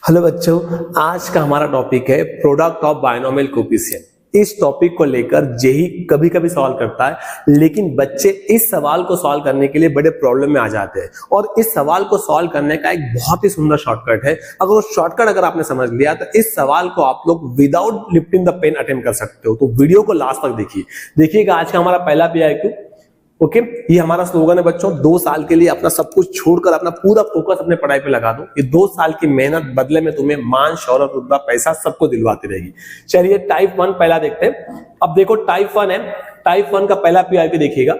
Hello बच्चों, आज का हमारा टॉपिक है प्रोडक्ट ऑफ बायनोमियल कोफिशिएंट। इस टॉपिक को लेकर जेई कभी कभी सवाल करता है, लेकिन बच्चे इस सवाल को सॉल्व करने के लिए बड़े प्रॉब्लम में आ जाते हैं। और इस सवाल को सॉल्व करने का एक बहुत ही सुंदर शॉर्टकट है। अगर वो शॉर्टकट अगर आपने समझ लिया तो इस सवाल को आप लोग without lifting the pen attempt कर सकते हो। तो वीडियो को लास्ट तक देखिएगा। आज का हमारा पहला PIQ, ओके, ये हमारा स्लोगन है बच्चों, 2 साल के लिए अपना सब कुछ छोड़कर अपना पूरा फोकस अपने पढ़ाई पे लगा दो। ये 2 साल की मेहनत बदले में तुम्हें मान, शौहरत, रुतबा, पैसा सबको दिलवाती रहेगी। चलिए टाइप 1 पहला देखते हैं। अब देखो टाइप 1 है, टाइप 1 का पहला PIQ देखिएगा।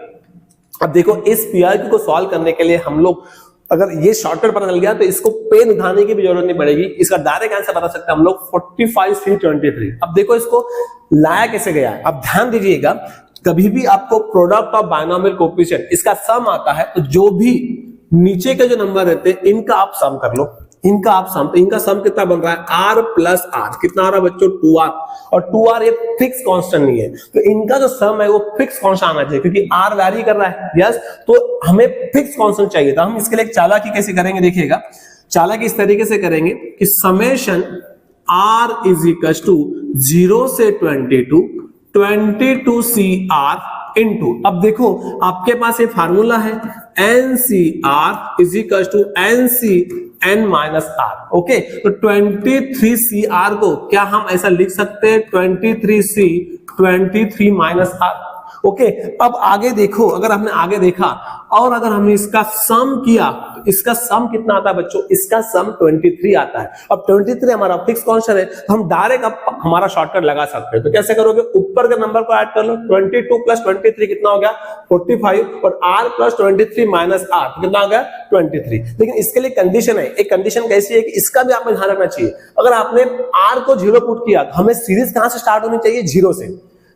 अब देखो इस PIQ को सॉल्व करने के लिए हम लोग, अगर ये शॉर्टकट पता चल गया तो इसको पेन उठाने की भी जरूरत नहीं पड़ेगी। इसका डायरेक्ट आंसर बता सकते हैं हम लोग 45C23। अब देखो इसको लाया कैसे गया है। अब ध्यान दीजिएगा, कभी भी आपको प्रोडक्ट ऑफ बायनोमियल कोफिशिएंट इसका सम आता है तो जो भी नीचे के जो नंबर रहते हैं इनका आप सम कर लो। इनका आप सम, तो इनका सम कितना बन रहा है, R प्लस R कितना आ रहा है बच्चों, 2R। और 2R ये फिक्स कांस्टेंट नहीं है, तो इनका जो सम है वो फिक्स कांस्टेंट आना चाहिए, क्योंकि R वैरी कर रहा है। यस, तो हमें फिक्स कांस्टेंट चाहिए था। हम इसके लिए एक चालाकी कैसे करेंगे देखिएगा। चालाकी इस तरीके से करेंगे कि summation R is equal to 0 से 22CR इनटू, अब देखो आपके पास ये फार्मूला है NCR is equal to NCN minus R। Okay, तो 23CR को क्या हम ऐसा लिख सकते हैं, 23C 23 माइनस R। ओके, अब आगे देखो, अगर हमने आगे देखा और अगर हमने इसका सम किया तो इसका सम कितना आता है बच्चों, इसका सम 23 आता है। अब 23 हमारा फिक्स कांस्टेंट है, तो हम डायरेक्ट अब हमारा शॉर्टकट लगा सकते हैं। तो कैसे करोगे, ऊपर के नंबर को ऐड कर लो, 22 प्लस 23 कितना हो गया, 45, और R प्लस 23 माइनस R कितना हो गया, 23। लेकिन इसके लिए कंडीशन है। एक कंडीशन कैसी है कि इसका भी आपको ध्यान रखना चाहिए। अगर आपने R को 0 पुट किया तो हमें सीरीज कहां से स्टार्ट होनी चाहिए, 0 से।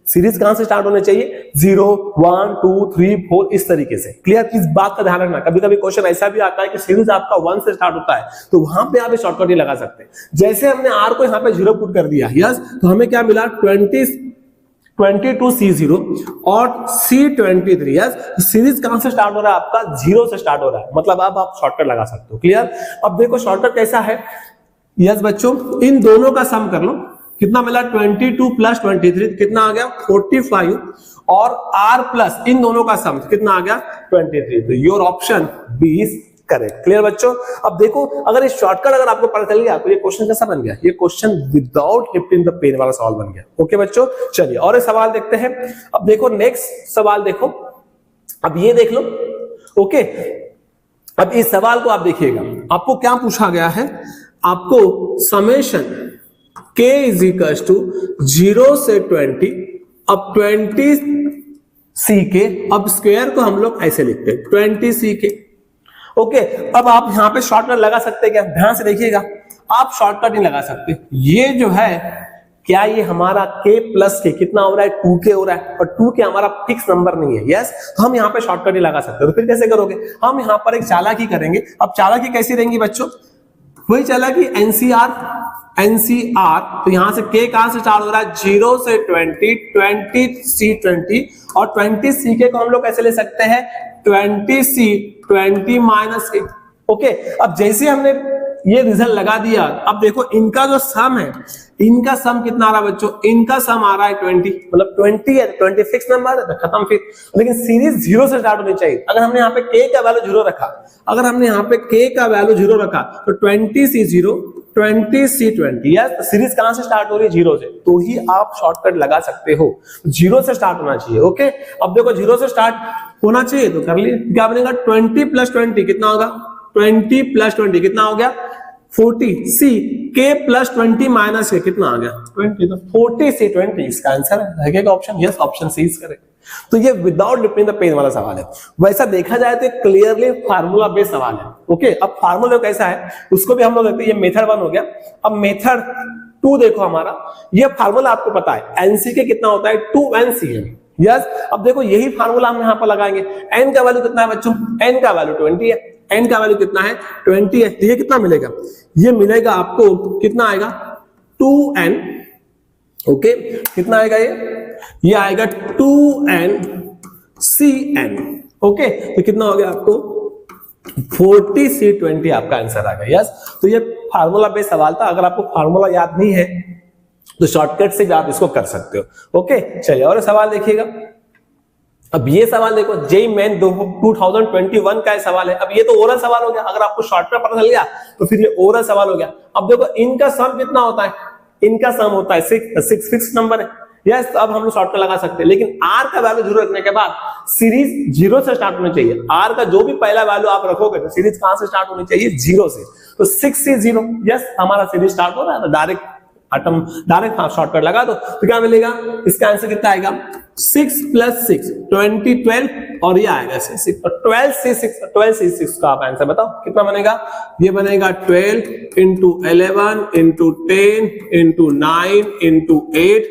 सीरीज कहां से स्टार्ट होने चाहिए, 0 1 2 3 4 इस तरीके से। क्लियर, इस बात का ध्यान रखना। कभी कभी क्वेश्चन ऐसा भी आता है कि सीरीज आपका 1 से स्टार्ट होता है, तो वहां पे आप शॉर्टकट ही लगा सकते हैं। जैसे हमने R को यहां पे 0 पुट कर दिया, यस, तो हमें क्या मिला, 22C0 और C23। यस, सीरीज कहां से स्टार्ट हो रहा है आपका, 0 से स्टार्ट हो रहा है, मतलब अब आप शॉर्टकट लगा सकते हो। क्लियर, अब देखो शॉर्टकट कैसा है। यस बच्चों, इन दोनों का सम कर लो, कितना मिला, 22 प्लस 23 कितना आ गया, 45, और R प्लस इन दोनों का सम कितना आ गया, 23। तो your option B is correct. Clear बच्चों, अब देखो अगर इस शॉर्टकट अगर आपको पता चल गया तो ये क्वेश्चन कैसा बन गया, ये question without lifting the pen वाला सवाल बन गया। ओके बच्चों, चलिए और एक सवाल देखते हैं। अब देखो नेक्स्ट सवाल देखो, अब ये देख लो। ओके, अब इस सवाल को आप देखिएगा, आपको क्या पूछा गया है, आपको summation K is equal to 0 से 20, अब 20CK, अब स्क्वायर को हम लोग ऐसे लिखते हैं 20CK। ओके, अब आप यहां पे शॉर्टकट लगा सकते हैं क्या, ध्यान से देखिएगा, आप शॉर्टकट नहीं लगा सकते। ये जो है क्या, ये हमारा K प्लस K कितना हो रहा है, 2K हो रहा है, और 2K हमारा फिक्स नंबर नहीं है। यस, तो हम यहाँ पे शॉर्टकट नहीं लगा सकते। तो फिर कैसे करोगे, हम यहाँ पर एक चालाकी करेंगे। अब चालाकी कैसी रहेंगी बच्चों, वही चालाकी NCR, तो यहां से K कहां से स्टार्ट हो रहा है, 0 से 20C20, और 20CK को हम लोग कैसे ले सकते हैं, 20C20 माइनस K। ओके, अब जैसे हमने ये रिजल्ट लगा दिया, अब देखो इनका जो सम है, इनका सम कितना आ रहा है बच्चों, इनका सम आ रहा है 20, मतलब 20 है, 26 नंबर है, तो खत्म फिर। लेकिन सीरीज 0 से स्टार्ट होनी चाहिए। अगर हमने यहाँ पे K का वैल्यू 0 रखा, अगर हमने यहाँ पे K का वैल्यू 0 रखा तो 20C0 20C20, यस, सीरीज कहां से स्टार्ट हो रही है, 0 से, तो ही आप शॉर्टकट लगा सकते हो। 0 से स्टार्ट होना चाहिए। ओके, अब देखो 0 से स्टार्ट होना चाहिए तो कर लिए, क्या बनेगा, 20 प्लस 20 कितना होगा, 20 प्लस 20 कितना हो गया, 40C K plus 20 minus K कितना आ गया, 20, तो 40C20 इसका आंसर है option, yes, option C is correct. तो ये विदाउट लिफ्टिंग द पेन वाला सवाल है। वैसा देखा जाए तो क्लियरली फार्मूला बेस्ड सवाल है। ओके, अब फार्मूला कैसा है उसको भी हम लोग देखते हैं। ये मेथड 1 हो गया। अब मेथड 2 देखो, हमारा ये फार्मूला आपको पता है, NCK कितना होता है, 2NCM। यस, अब देखो यही फार्मूला हम यहाँ पर लगाएंगे। N का वैल्यू कितना है बच्चों, N का वैल्यू 20 है, N का वैल्यू कितना है, 20 है, तो ये कितना मिलेगा, ये मिलेगा आपको कितना आएगा, 2N। ओके, कितना आएगा ये आएगा 2NCN। ओके, तो कितना हो गया आपको 40C20 आपका आंसर आ गया। यस, तो ये फार्मूला बेस्ड सवाल था। अगर आपको फार्मूला याद नहीं है तो शॉर्टकट से भी आप इसको कर सकते हो। ओके, चलिए और सवाल देखिएगा। अब ये सवाल देखो, जेईई मेन 2021 का सवाल है। अब ये तो ओरल सवाल हो गया, अगर आपको शॉर्टकट पता चल गया तो फिर ये ओरल सवाल हो गया। अब देखो इनका सम कितना होता है, इनका सम होता है 6 फिक्स नंबर है। यस, तो अब हम लोग शॉर्टकट लगा सकते हैं, लेकिन आर का वैल्यू 0 रखने के बाद सीरीज 0 से स्टार्ट होनी चाहिए। आर का जो भी पहला वैल्यू आप रखोगे तो सीरीज कहां से स्टार्ट होनी चाहिए, 0 से। तो 6 से 0, यस हमारा सीरीज स्टार्ट हो रहा है, तो डायरेक्ट शॉर्टकट लगा दो। तो क्या मिलेगा, इसका आंसर कितना आएगा, 6 + 6 12 और ये आएगा 6 और 12 से 6 का आप आंसर बताओ कितना बनेगा। ये बनेगा 12 × 11 × 10 × 9 × 8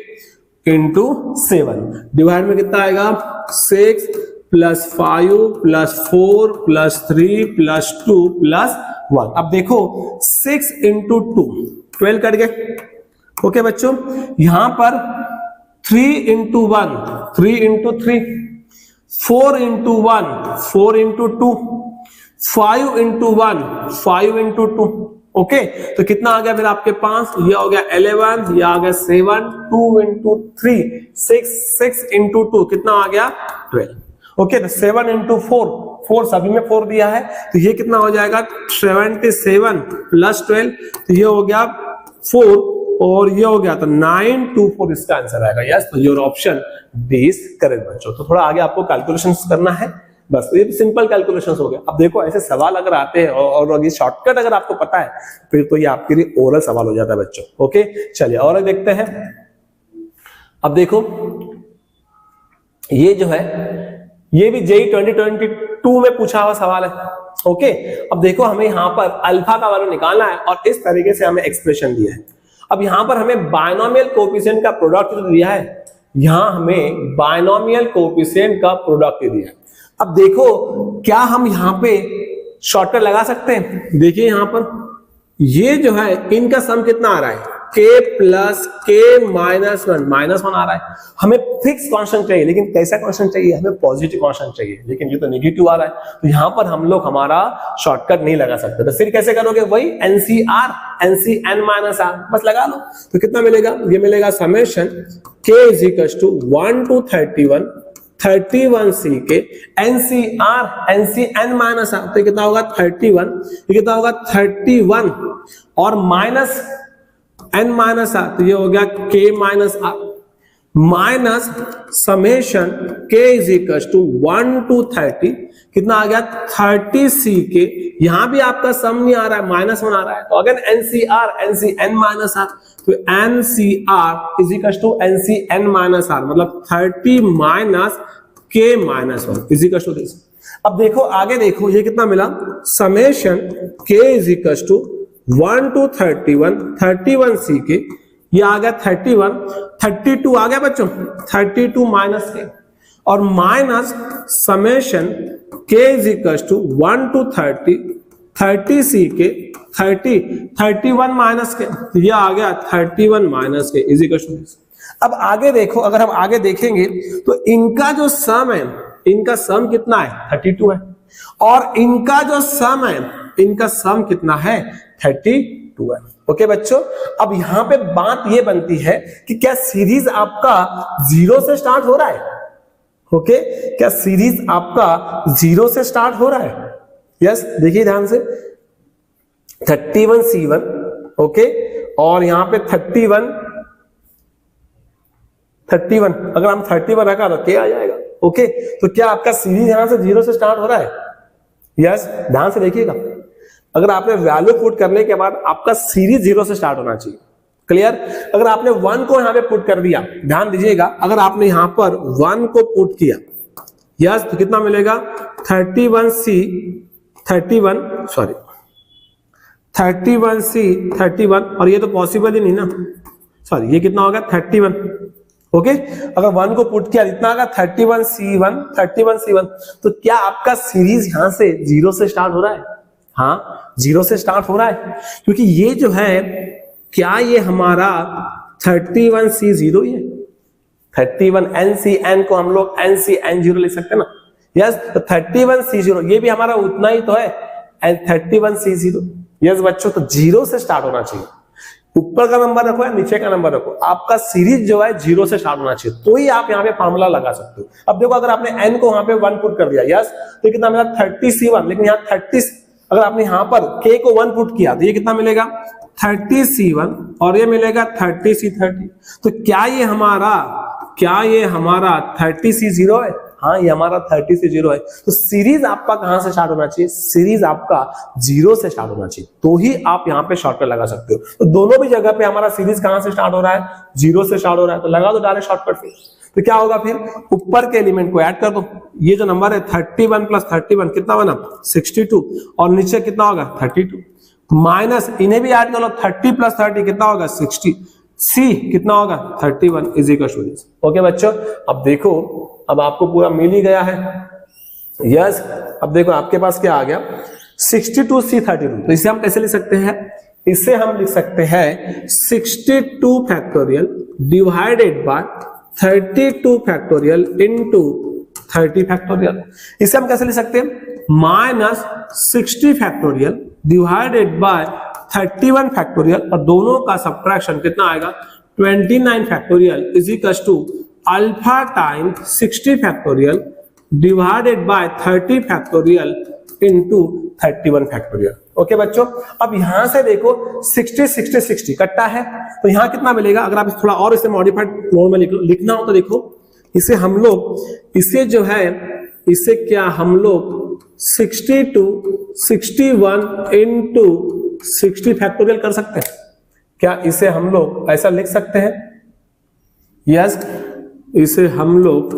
× 7। डिवाइड में कितना आएगा, 6 + 5 + 4 + 3 + 2 + 1। अब देखो 6 × 2 12 कट गए। ओके बच्चों, यहां पर 3 × 1 3 × 3, 4 × 1 4 × 2, 5 × 1 5 × 2। ओके, तो कितना आ गया फिर आपके पास, ये हो गया 11, ये आ गया 7, 2 × 3 6 × 2 कितना आ गया 12। ओके, तो 7 × 4 सभी में 4 दिया है, तो ये कितना हो जाएगा 77 + 12, तो ये हो गया 4 और ये हो गया तो 924 इसका आंसर आएगा। यस, तो your option D is correct बच्चों। तो थोड़ा आगे आपको कैलकुलेशंस करना है, बस ये सिंपल कैलकुलेशंस हो गया। अब देखो ऐसे सवाल अगर आते हैं और ये शॉर्टकट अगर आपको पता है फिर तो ये आपके लिए ओरल सवाल हो जाता है बच्चों। ओके, चलिए और देखते हैं। अब देखो ये जो है ये भी जेईई 2022 में पूछा हुआ सवाल है। ओके, अब देखो हमें यहां पर अल्फा का वैल्यू निकालना है और इस तरीके से हमें एक्सप्रेशन दिया है। अब यहां पर हमें बायनोमियल कोएफिशिएंट का प्रोडक्ट जो दिया है, यहां हमें बायनोमियल कोएफिशिएंट का प्रोडक्ट दिया है। अब देखो क्या हम यहां पे शॉर्टकट लगा सकते हैं। देखिए यहां पर ये जो है इनका सम कितना आ रहा है, k + k - 1 -1 आ रहा है। हमें फिक्स कांस्टेंट चाहिए, लेकिन कैसा कांस्टेंट चाहिए, हमें पॉजिटिव कांस्टेंट चाहिए, लेकिन ये तो नेगेटिव आ रहा है। तो यहां पर हम लोग हमारा शॉर्टकट नहीं लगा सकते, तो फिर कैसे करोगे, वही NCR NCn-r बस लगा लो। तो कितना मिलेगा, ये मिलेगा समेशन k = 1 to 31C के NCR NCn-r, तो कितना होगा 31, ये कितना होगा 31 और माइनस n-r, तो ये हो गया k - r minus summation k = 1 to 30, कितना आ गया 30C के। यहां भी आपका सम नहीं आ रहा है, -1 आ रहा है, तो अगर NCR NCn-r, तो NCR = NCn-r मतलब 30 - k - 1 = this। अब देखो आगे देखो ये कितना मिला, समेशन k = 1 to 31C के, ये आ गया 31, 32 आ गया बच्चों, 32 - k और minus summation k = 1 to 30C के 31 - k, ये आ गया 31 - k = अब आगे देखो, अगर हम आगे देखेंगे तो इनका जो सम है, इनका सम कितना है 32 है, और इनका जो सम है, इनका सम कितना है 32 है। ओके बच्चों, अब यहां पे बात ये बनती है कि क्या सीरीज आपका 0 से स्टार्ट हो रहा है। ओके, क्या सीरीज आपका 0 से स्टार्ट हो रहा है। यस, देखिए ध्यान से 31C1, ओके, और यहां पे 31 अगर हम 31 रखा तो क्या आ जाएगा। ओके, तो क्या आपका सीरीज यहां से 0 से स्टार्ट हो रहा है। यस, ध्यान से देखिएगा, अगर आपने वैल्यू पुट करने के बाद आपका सीरीज 0 से स्टार्ट होना चाहिए। क्लियर, अगर आपने 1 को यहां पे पुट कर दिया, ध्यान दीजिएगा, अगर आपने यहां पर 1 को पुट किया, यस, तो कितना मिलेगा 31C और ये तो पॉसिबल ही नहीं ना, सॉरी, ये कितना होगा 31। ओके, अगर 1 को पुट किया इतना आएगा 31C1, तो क्या आपका सीरीज यहां से 0 से स्टार्ट हो रहा है। हाँ, 0 से स्टार्ट हो रहा है, क्योंकि ये जो है, क्या ये हमारा 31C0 ही है। 31 NCn को हम लोग NCn0 लिख सकते हैं ना। यस, तो 31C0 ये भी हमारा उतना ही तो है, एंड 31C0। यस बच्चों, तो 0 से स्टार्ट होना चाहिए। ऊपर का नंबर रखो या नीचे का नंबर रखो, आपका सीरीज जो है 0 से स्टार्ट होना चाहिए, तो ही आप यहाँ पे फार्मूला लगा सकते हो। अब देखो, अगर आपने n को वहां पे 1 पुट कर दिया, यस, तो कितना मिला 30C1, लेकिन यहाँ 30, अगर आपने यहाँ पर k को 1 पुट किया तो ये कितना मिलेगा 30C1 और ये मिलेगा 30C30। तो क्या ये हमारा 30C0 है? हाँ, ये हमारा 30C0 है। तो सीरीज आपका कहां से स्टार्ट होना चाहिए? सीरीज आपका 0 से स्टार्ट होना चाहिए, तो ही आप यहाँ पे शॉर्टकट लगा सकते हो। तो दोनों भी जगह पे हमारा सीरीज कहां से स्टार्ट हो रहा है? 0 से स्टार्ट हो रहा है, तो लगा दो डायरेक्ट शॉर्टकट फिर। तो क्या होगा फिर? ऊपर के एलिमेंट को ऐड कर दो। ये जो नंबर है 31 प्लस 31 कितना बना? 62, और नीचे कितना होगा? 32, माइनस इन्हें भी ऐड कर लो, 30 प्लस 30 कितना होगा? 60, सी कितना होगा? 31 is equal to this. Okay बच्चों, अब देखो, अब आपको पूरा मिल ही गया है। यस, अब देखो आपके पास क्या आ गया 62C32। तो इसे हम कैसे लिख सकते हैं? इसे हम लिख सकते हैं 62 factorial divided by 32 factorial into 30 factorial. इसे हम कैसे लिख सकते हैं? Minus 60 factorial divided by 31 factorial, और दोनों का सब्ट्रैक्शन कितना आएगा? 29 factorial is equal to alpha times 60 factorial divided by 30 factorial into 31 factorial. Okay बच्चों, अब यहां से देखो 60 60 60 कट्टा है, तो यहां कितना मिलेगा? अगर आप थोड़ा और इसे मॉडिफाइड मोड में लिखना हो तो देखो, इसे हम लोग इसे क्या हम लोग 62 61 इंटू 60 फैक्टोरियल कर सकते हैं क्या? इसे हम लोग ऐसा लिख सकते हैं? यस, इसे हम लोग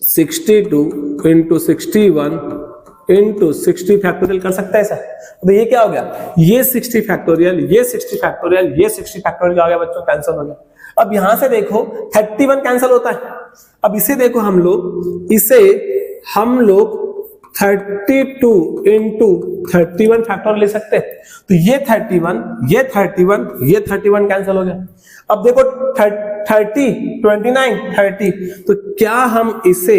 62 इंटू 61 इंटू 60 फैक्टोरियल कर सकते हैं ऐसा। तो ये क्या हो गया? ये 60 फैक्टोरियल, ये 60 फैक्टोरियल, ये 60 फैक्टोरियल आ गया बच्चों, कैंसिल हो गया। अब यहां से देखो 31 कैंसिल होता है। अब इसे देखो हम लोग 32 इंटू 31 फैक्टोरियल ले सकते हैं। तो ये 31, ये 31, ये 31 कैंसिल हो गया। अब देखो 30 29 30, तो क्या हम इसे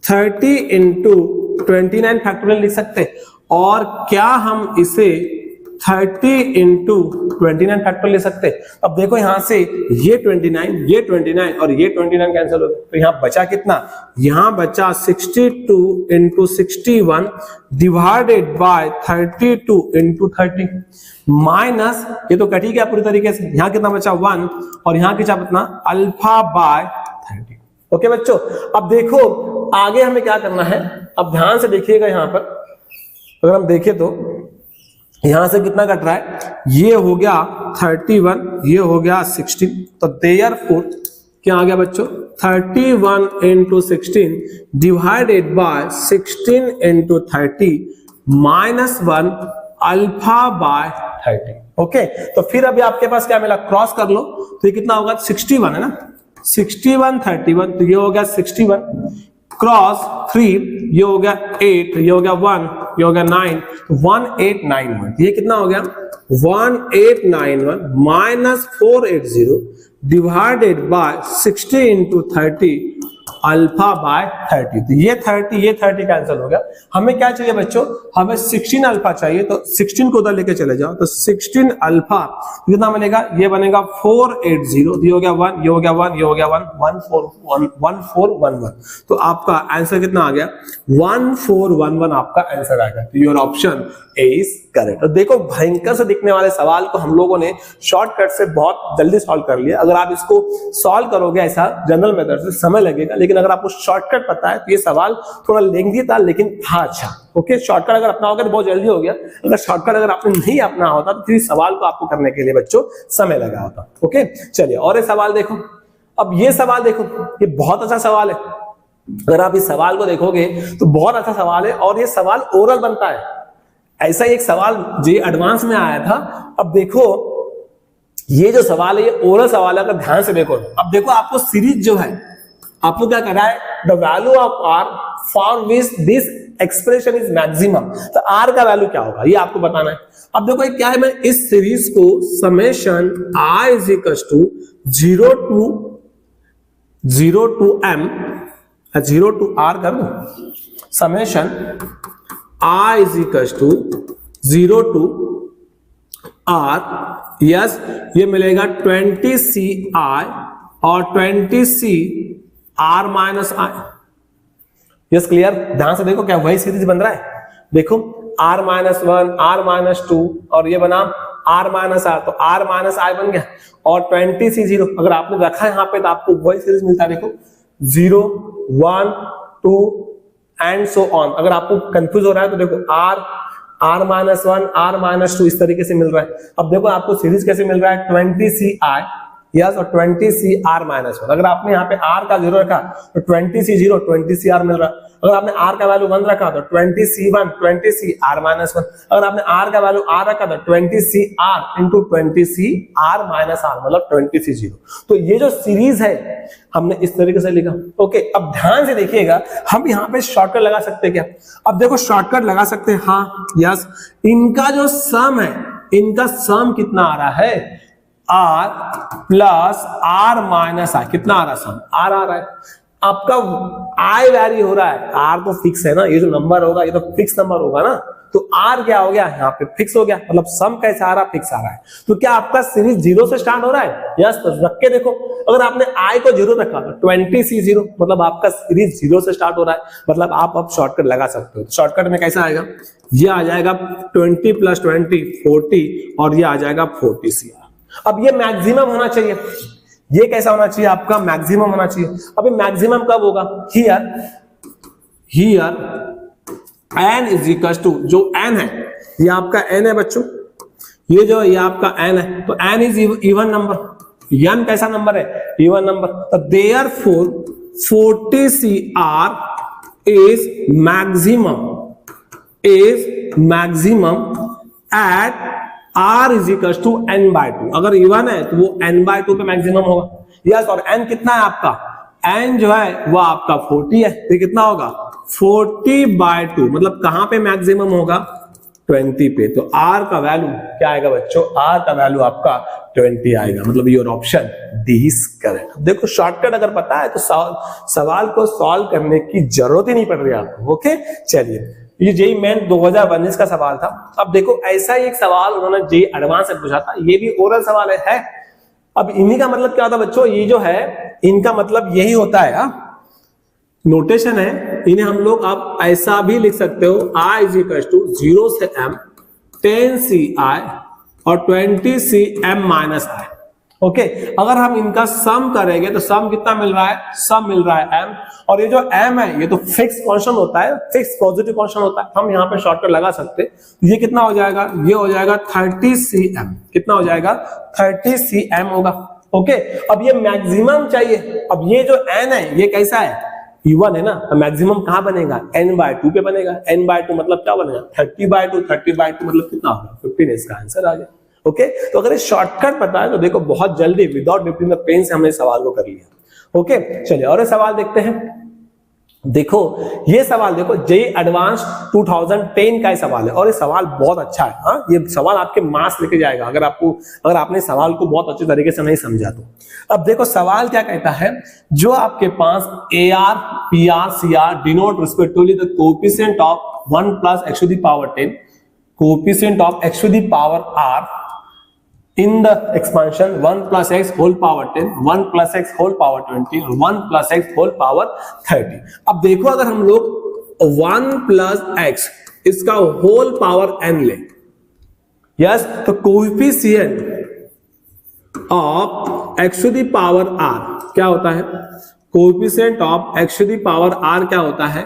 30 इंटू 29 फैक्टोरियल लिख सकते हैं? और क्या हम इसे 30 इंटू 29 फैक्टोरियल ले सकते हैं? अब देखो यहां से ये 29, ये 29 और ये 29 कैंसिल हो गए, तो यहां बचा कितना? यहां बचा 62 into 61 divided by 32 into 30, minus ये तो कट ही गया पूरी तरीके से। यहां कितना बचा? 1, और यहां कितना कितना? Alpha by 30। ओके बच्चों, अब देखो आगे हमें क्या करना है। अब ध्यान से देखिएगा, यहां पर अगर हम देखें तो यहां से कितना कट रहा है? ये हो गया 31, ये हो गया 16, तो देयरफॉर क्या आ गया बच्चों? 31 into 16 divided by 16 into 30 minus 1 alpha by 30। Okay, तो फिर अभी आपके पास क्या मिला? क्रॉस कर लो, तो ये कितना होगा? 61 है ना, 61 31, तो ये हो गया 61 क्रॉस 3, ये हो गया 8, ये हो गया 1, ये हो गया 9, 1891। ये कितना हो गया? 1891 minus 480 divided by 60 into 30 alpha by 30। तो ये 30 कैंसिल हो गया। हमें क्या चाहिए बच्चों? हमें 16 अल्फा चाहिए, तो 16 को उधर लेके चले जाओ, तो 16 अल्फा कितना बनेगा? ये बनेगा 480, ये हो गया 1, ये हो गया 1, ये हो गया 1, 1411। तो आपका आंसर कितना आ गया? 1411 आपका आंसर आ गया। तो your option A is correct. तो देखो, भयंकर से दिखने वाले सवाल को हम लोगों ने शॉर्टकट से बहुत जल्दी सॉल्व कर लिया। अगर आप इसको सॉल्व करोगे ऐसा जनरल मेथड से, समय लगेगा, लेकिन अगर आपको शॉर्टकट पता है तो ये सवाल थोड़ा लेंथी था लेकिन था अच्छा। ओके, शॉर्टकट अगर अपना होगा तो बहुत जल्दी हो गया। अगर शॉर्टकट अगर आपने नहीं अपना होता तो फिर सवाल को आपको करने के लिए बच्चों समय लगा होता। ओके, चलिए और एक सवाल देखो। अब ये सवाल देखो, ये बहुत अच्छा सवाल है। अगर आप इस सवाल को देखोगे तो बहुत अच्छा सवाल है, और ये सवाल ओरल बनता है। ऐसा ही एक सवाल जे एडवांस में आया था। अब देखो ये जो सवाल है ये ओरल सवाल है, अगर ध्यान से देखो। अब देखो आपको सीरीज जो है, आपको क्या करना है? The value of R for which this expression is maximum. तो आर का वैल्यू क्या होगा ये आपको बताना है। अब देखो क्या है, मैं इस सीरीज को summation I is equal to 0 to m 0 to r कर दो, summation I is equals to 0 to R, yes ये मिलेगा 20CI और 20CR minus I। Yes clear? ध्यान से देखो क्या वही सीरीज बन रहा है, देखो R माइनस 1, R माइनस 2 और ये बना R माइनस R, तो R माइनस I बन गया और 20C0 अगर आपने रखा है यहाँ पे तो आपको वही सीरीज मिलता है, देखो 0 1 2 एंड सो ऑन। अगर आपको कंफ्यूज हो रहा है तो देखो R माइनस 1, R माइनस 2 इस तरीके से मिल रहा है। अब देखो आपको सीरीज कैसे मिल रहा है, 20CI यस और 20CR माइनस 1। अगर आपने यहाँ पे R का 0 रखा तो 20C0 20CR मिल रहा है। अगर आपने R का वैल्यू 1 रखा तो 20C1 20CR माइनस 1। अगर आपने R का वैल्यू R रखा तो 20CR into 20CR minus R मतलब 20C0। तो ये जो सीरीज है हमने इस तरीके से लिखा। ओके, अब ध्यान से देखिएगा, हम यहाँ पे शॉर्टकट लगा सकते हैं क्या? अब देखो शॉर्टकट लगा सकते हैं, हाँ यस। इनका जो सम है, इनका सम कितना आ रहा है, R plus R minus I। कितना आ रहा है सम? R आ रहा है। आपका I वैरी हो रहा है, R तो फिक्स है ना, ये जो नंबर होगा ये तो फिक्स नंबर होगा ना, तो R क्या हो गया यहाँ पे फिक्स हो गया, मतलब सम कैसा आ रहा है, फिक्स आ रहा है। तो क्या आपका सीरीज 0 से स्टार्ट हो रहा है? यस, तो रख के देखो, अगर आपने I को 0 रखा तो 20C0 मतलब आपका सीरीज 0 से स्टार्ट हो रहा है, मतलब आप अब शॉर्टकट लगा सकते हो। शॉर्टकट में कैसा आएगा, ये आ जाएगा 20 प्लस 20 40 और ये आ जाएगा 40CR। अब ये मैक्सिमम होना चाहिए, ये कैसा होना चाहिए आपका, मैक्सिमम होना चाहिए। अभी मैक्सिमम कब होगा, here n is equal to, जो n है ये आपका n है बच्चों, ये जो ये आपका n है, तो n is even number. n कैसा नंबर है, इवन नंबर। तो therefore 40CR is maximum at R is equal to n/2। अगर इवन है तो वो n/2 पे मैक्सिमम होगा। यस, और n कितना है आपका, n जो है वो आपका 40 है, तो कितना होगा 40/2, मतलब कहां पे मैक्सिमम होगा, 20 पे। तो R का वैल्यू क्या आएगा बच्चों, R का वैल्यू आपका 20 आएगा, मतलब your option D is correct. देखो शॉर्टकट अगर पता है तो सवाल को सॉल्व करने की जरूरत ही नहीं पड़ रही आपको। ओके, चलिए ये जेई मेन 2019 का सवाल था। अब देखो ऐसा ही एक सवाल उन्होंने जेई एडवांस से पूछा था, ये भी ओरल सवाल है। अब इन्हीं का मतलब क्या होता है बच्चों, ये जो है इनका मतलब यही होता है, नोटेशन है, इन्हें हम लोग अब ऐसा भी लिख सकते हो, I इज इक्वल टू 0 से m 10CI और 20CM माइनस I। ओके, अगर हम इनका सम करेंगे तो सम कितना मिल रहा है, सम मिल रहा है m, और ये जो m है ये तो फिक्स कांस्टेंट होता है, फिक्स पॉजिटिव कांस्टेंट होता है, हम यहाँ पे शॉर्टकट लगा सकते हैं। ये कितना हो जाएगा, ये हो जाएगा 30CM। कितना हो जाएगा, 30CM होगा। ओके, अब ये मैक्सिमम चाहिए। अब ये जो n है ये कैसा है, इवन है ना, तो मैक्सिमम कहां बनेगा, n/2 पे बनेगा। n/2 मतलब क्या बनेगा, 30/2। 30/2 मतलब कितना होगा, 15। इसका आंसर आ गया। ओके, तो अगर ये शॉर्टकट पता है तो देखो बहुत जल्दी विदाउट डिपिंग द पेन से हमने सवाल को कर लिया। ओके, चलिए और सवाल देखते हैं। देखो ये सवाल देखो, जेई एडवांस 2010 का सवाल है और ये सवाल बहुत अच्छा है। हाँ, ये सवाल आपके मार्क्स लेके जाएगा अगर आपने सवाल को बहुत अच्छे तरीके से नहीं समझा तो। अब देखो सवाल क्या कहता है, जो आपके पास AR, PR, CR denote respectively the coefficient of 1 plus x to the power 10, coefficient of x to the power r in the expansion 1 plus x whole power 10, 1 plus x whole power 20 और 1 plus x whole power 30। अब देखो अगर हम लोग 1 plus x इसका whole power n ले, yes, तो coefficient of x to the power r क्या होता है, coefficient of x to the power r क्या होता है,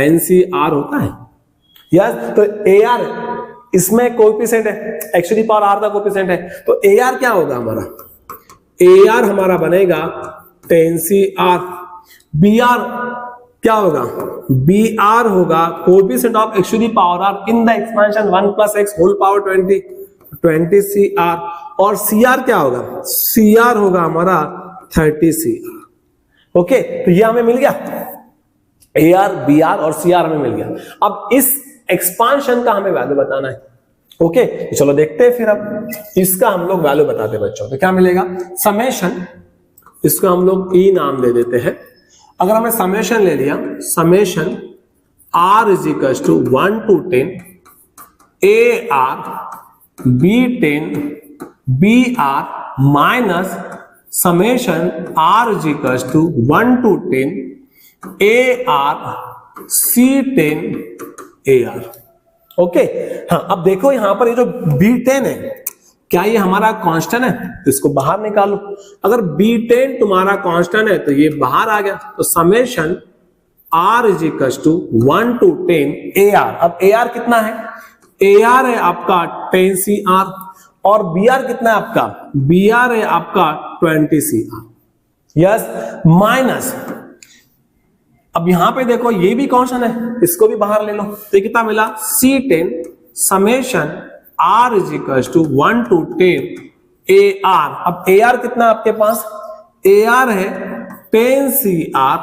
NCR होता है। यस, तो AR इसमें कोएफिशिएंट है, x to the power r का कोएफिशिएंट है, तो AR क्या होगा हमारा, AR हमारा बनेगा 10CR। BR क्या होगा, BR होगा coefficient of x to the power r in the expansion 1 plus x whole power 20, 20CR। और CR क्या होगा, CR होगा हमारा 30CR। ओके, तो ये हमें मिल गया, AR, BR और CR हमें मिल गया। अब इस एक्सपांशन का हमें वैल्यू बताना है। ओके, तो चलो देखते हैं फिर अब इसका हम लोग वैल्यू बताते हैं बच्चों। तो क्या मिलेगा, समेशन, इसको हम लोग E नाम दे देते हैं। अगर हमने समेशन ले लिया, summation R is equals to 1 to 10 AR B10 BR minus summation R is equals to 1 to 10 AR C10 AR। Okay हाँ, अब देखो यहां पर ये जो B10 है, क्या ये हमारा कांस्टेंट है? तो इसको बाहर निकालो। अगर B10 तुम्हारा कांस्टेंट है तो ये बाहर आ गया, तो summation R is equal to 1 to 10 AR। अब AR कितना है? AR है आपका 10CR और BR कितना है आपका? BR है आपका 20CR। यस, माइनस, अब यहां पे देखो ये भी कांस्टेंट है, इसको भी बाहर ले लो, तो कितना मिला? C10 summation R is equal to 1 to 10 AR। अब AR कितना आपके पास? AR है 10CR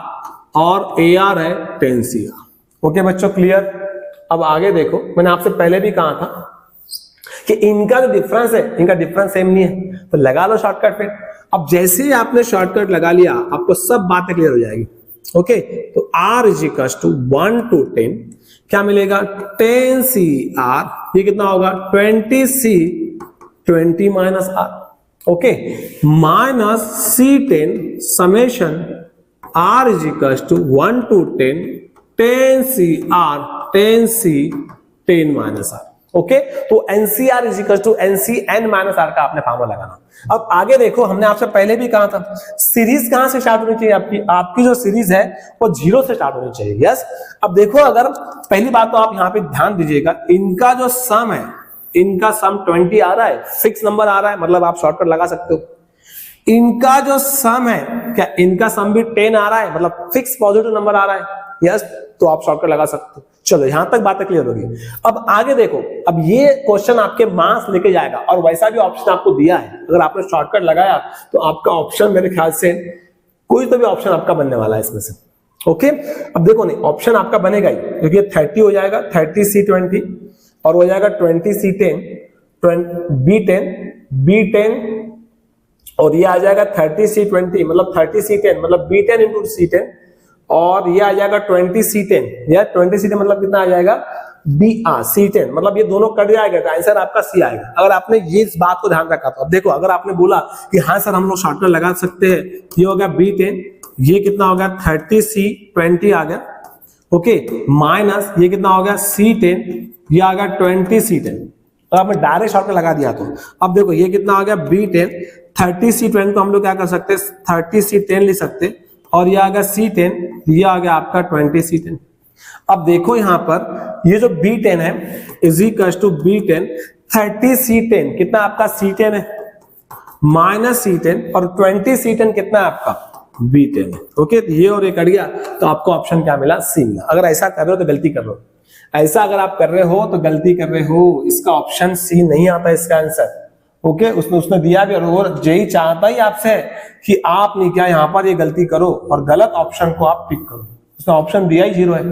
और AR है 10CR। ओके बच्चों, क्लियर? अब आगे देखो, मैंने आपसे पहले भी कहा था कि इनका जो डिफरेंस है, इनका डिफरेंस सेम नहीं है, तो लगा लो शॉर्टकट फिर। अब जैसे ही आपने शॉर्टकट लगा लिया, आपको सब बातें क्लियर हो जाएगी। ओके, तो R is equal to 1 to 10 क्या मिलेगा? 10CR, ये कितना होगा? 20C 20 minus R। Okay, minus C10 summation R is equal to 1 to 10 10CR 10C 10 minus R। Okay, तो NCR is equal to NCN minus R का आपने formula लगाना। अब आगे देखो, हमने आपसे पहले भी कहा था सीरीज कहां से स्टार्ट होनी चाहिए? आपकी जो सीरीज है वो 0 से स्टार्ट होनी चाहिए। यस, अब देखो, अगर पहली बात तो आप यहां पे ध्यान दीजिएगा, इनका जो सम है, इनका सम 20 आ रहा है, फिक्स नंबर आ रहा है, मतलब आप शॉर्टकट लगा सकते हो। इनका जो सम है, क्या इनका सम भी 10 आ रहा है, मतलब फिक्स पॉजिटिव नंबर आ रहा है? यस, तो आप शॉर्टकट लगा सकते हो। चलो, यहां तक बातें क्लियर होगी। अब आगे देखो, अब ये क्वेश्चन आपके मार्क्स लेके जाएगा और वैसा भी ऑप्शन आपको दिया है। अगर आपने शॉर्टकट लगाया तो आपका ऑप्शन मेरे ख्याल से कोई तो भी ऑप्शन आपका बनने वाला है इसमें से। ओके, अब देखो, नहीं ऑप्शन आपका बनेगा ही, क्योंकि 30 हो जाएगा 30C20 और हो जाएगा 20C10 B10 B10 और ये आ जाएगा 30C20 मतलब 30C10 मतलब B10 इंटू C10 और ये आ जाएगा 20C10 या 20C10 मतलब कितना आ जाएगा? C10 मतलब ये दोनों कट जाएगा, तो आंसर आपका C आएगा। अगर आपने ये इस बात को ध्यान रखा तो। अब देखो, अगर आपने बोला कि हाँ सर हम लोग शॉर्टकट लगा सकते हैं, ये हो गया B10, ये कितना हो गया? 30C20 आ गया। ओके, माइनस ये कितना हो गया? C10, ये आ गया 20C10। तो आपने डायरेक्ट शॉर्टकट लगा दिया तो अब देखो ये कितना आ गया? B10, 30C20 को हम लोग क्या कर सकते हैं? 30C10 लिख सकते हैं और ये आ गया C10, ये आ गया आपका 20C10। अब देखो यहां पर ये जो B10 है is equal to B10 30C10 कितना आपका? C10 है माइनस C10 और 20C10 कितना है आपका? B10 है। ओके, ये और ये कट गया तो आपको ऑप्शन क्या मिला? C मिला। अगर ऐसा कर रहे हो तो गलती कर रहे हो, ऐसा अगर आप कर रहे हो तो गलती कर रहे हो। इसका ऑप्शन C नहीं आता इसका आंसर। ओके, उसने दिया भी और जेई चाहता ही आपसे कि आप नहीं क्या यहां पर ये गलती करो और गलत ऑप्शन को आप टिक करो। उसने ऑप्शन दिया ही 0 है।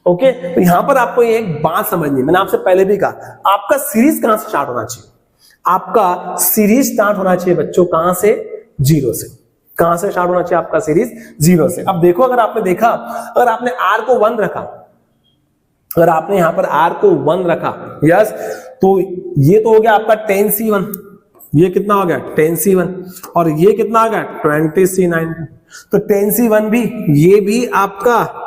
ओके, तो यहां पर आपको एक बात समझनी, मैंने आपसे पहले भी कहा, आपका सीरीज कहां से स्टार्ट होना चाहिए? आपका सीरीज स्टार्ट होना चाहिए बच्चों कहां से? 0 से। कहां से स्टार्ट होना चाहिए आपका सीरीज? 0 से। अब देखो, अगर आपने देखा, अगर आपने R को 1 रखा, अगर आपने यहां पर R को 1 रखा, यस, तो ये तो हो गया आपका 10C1, ये कितना हो गया? 10C1 और ये कितना आ गया? 20C19। तो 10C1 भी, ये भी आपका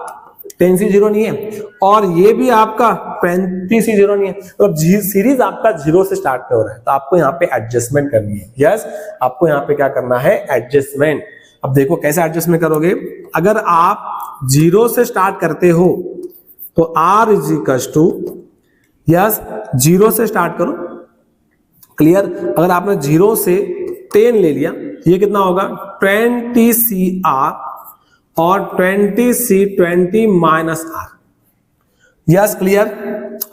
10C0 नहीं है और ये भी आपका 20C0 नहीं है। तो सीरीज आपका 0 से स्टार्ट हो रहा है, तो आपको यहाँ पे एडजस्टमेंट करनी है। यस, आपको यहाँ पे क्या करना है? एडजस्टमेंट। अब देखो कैसे एडजस्टमेंट करोगे। अगर आप 0 से स्टार्ट करते हो तो R is equal to, yes, 0 से स्टार्ट करो। क्लियर? अगर आपने 0 से 10 ले लिया, ये कितना होगा? 20CR और 20C20 minus R। Yes, clear?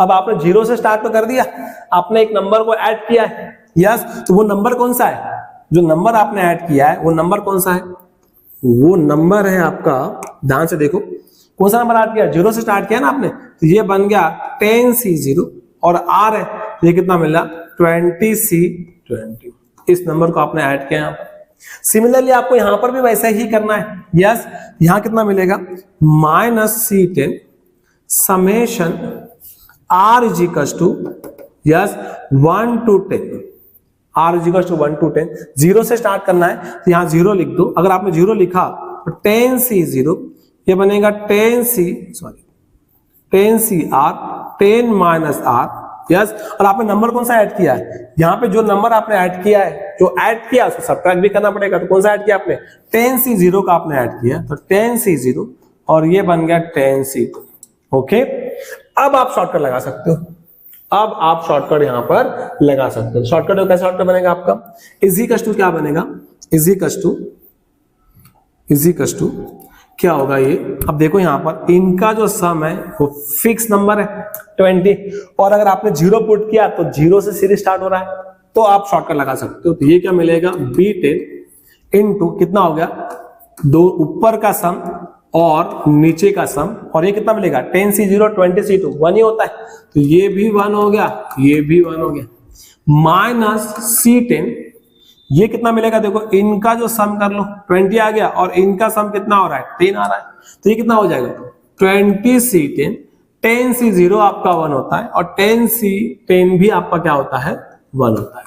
अब आपने 0 से स्टार्ट तो कर दिया, आपने एक नंबर को ऐड किया है। यस, तो वो नंबर कौन सा है? जो नंबर आपने ऐड किया है वो नंबर कौन सा है? वो नंबर है आपका, ध्यान से देखो, कौन सा नंबर ऐड किया? 0 से स्टार्ट किया ना आपने, तो ये बन गया 10C0 और R है, ये कितना मिला? 20C20। इस नंबर को आपने ऐड किया यहाँ पर। सिमिलरली आपको यहां पर भी वैसा ही करना है। यस, यहां कितना मिलेगा? -C10 summation R is equal to yes 1 to 10, R is equal to 1 to 10। 0 से स्टार्ट करना है तो यहां 0 लिख दो। अगर आपने 0 लिखा तो 10C0 ये बनेगा 10C R 10 minus R yes. और आपने नंबर कौन सा ऐड किया है, यहाँ पे जो नंबर आपने ऐड किया है, जो ऐड किया उसको सब्ट्रैक्ट भी करना पड़ेगा। तो कौन सा ऐड किया आपने, 10C0 का आपने ऐड किया, तो 10C0 और ये बन गया 10C2। ओके, अब आप शॉर्टकट लगा सकते हो, अब आप शॉर्टकट यहां पर लगा सकते हो। शॉर्टकट कैसे शॉर्टकट बनेगा आपका, इजिकस टू क्या बनेगा, इजिकस टू क्या होगा ये। अब देखो यहां पर इनका जो सम है वो फिक्स नंबर है 20, और अगर आपने 0 पुट किया तो 0 से सीरीज स्टार्ट हो रहा है, तो आप शॉर्टकट लगा सकते हो। तो ये क्या मिलेगा, B10 इंटू कितना हो गया, दो ऊपर का सम और नीचे का सम, और ये कितना मिलेगा 10C0 20C2 1 ही होता है, तो ये भी 1 हो गया, ये भी 1 हो गया, माइनस C10 ये कितना मिलेगा, देखो इनका जो सम कर लो 20 आ गया और इनका सम कितना हो रहा है 10 आ रहा है, तो ये कितना हो जाएगा 20C10, 10C0 आपका 1 होता है और 10C10 भी आपका क्या होता है 1 होता है।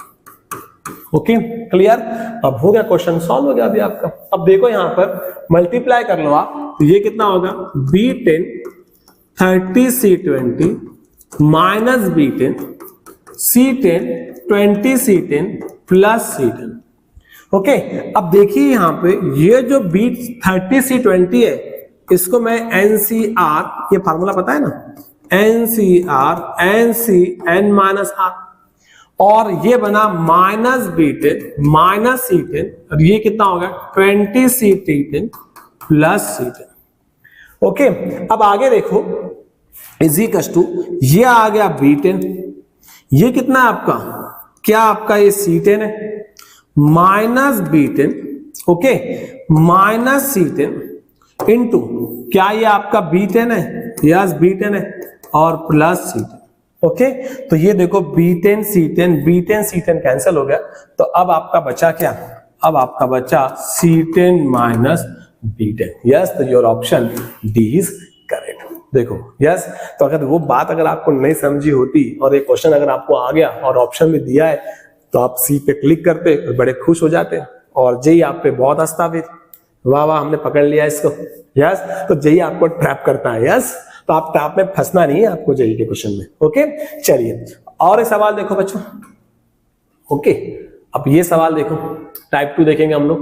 ओके क्लियर, अब हो गया, क्वेश्चन सॉल्व हो गया अभी आपका। अब देखो यहां पर मल्टीप्लाई कर लो आप, तो ये कितना होगा B10 30C20 minus B10 C10 20C10 plus C10। Okay, अब देखिए यहां पे ये जो B30C20 है इसको मैं NCR, ये फार्मूला पता है ना, NCR NC माइनस R, और ये बना माइनस B10 माइनस C10, और ये कितना होगा 20C10 प्लस C10। ओके, अब आगे देखो इजिकस टू ये आ गया B10, ये कितना है आपका, क्या आपका ये C10 है, minus B10 okay minus C10 into क्या ये आपका B10 है, यस B10 है, और प्लस C10। ओके, तो ये देखो B10 C10 कैंसिल हो गया, तो अब आपका बचा क्या, अब आपका बचा C10 माइनस B10। यस, तो your option D is correct. देखो यस, तो अगर वो बात अगर आपको नहीं समझी होती और एक क्वेश्चन अगर आपको आ गया और ऑप्शन में दिया है तो आप सी पे क्लिक करते और बड़े खुश हो जाते, और जेई आप पे बहुत हंसता, फिर वाह वाह हमने पकड़ लिया इसको। यस, तो जेई आपको ट्रैप करता है। यस, तो आप ट्रैप में फंसना नहीं है आपको जेई के क्वेश्चन में। ओके, चलिए और एक सवाल देखो बच्चों। ओके, अब ये सवाल देखो, टाइप 2 देखेंगे हम लोग।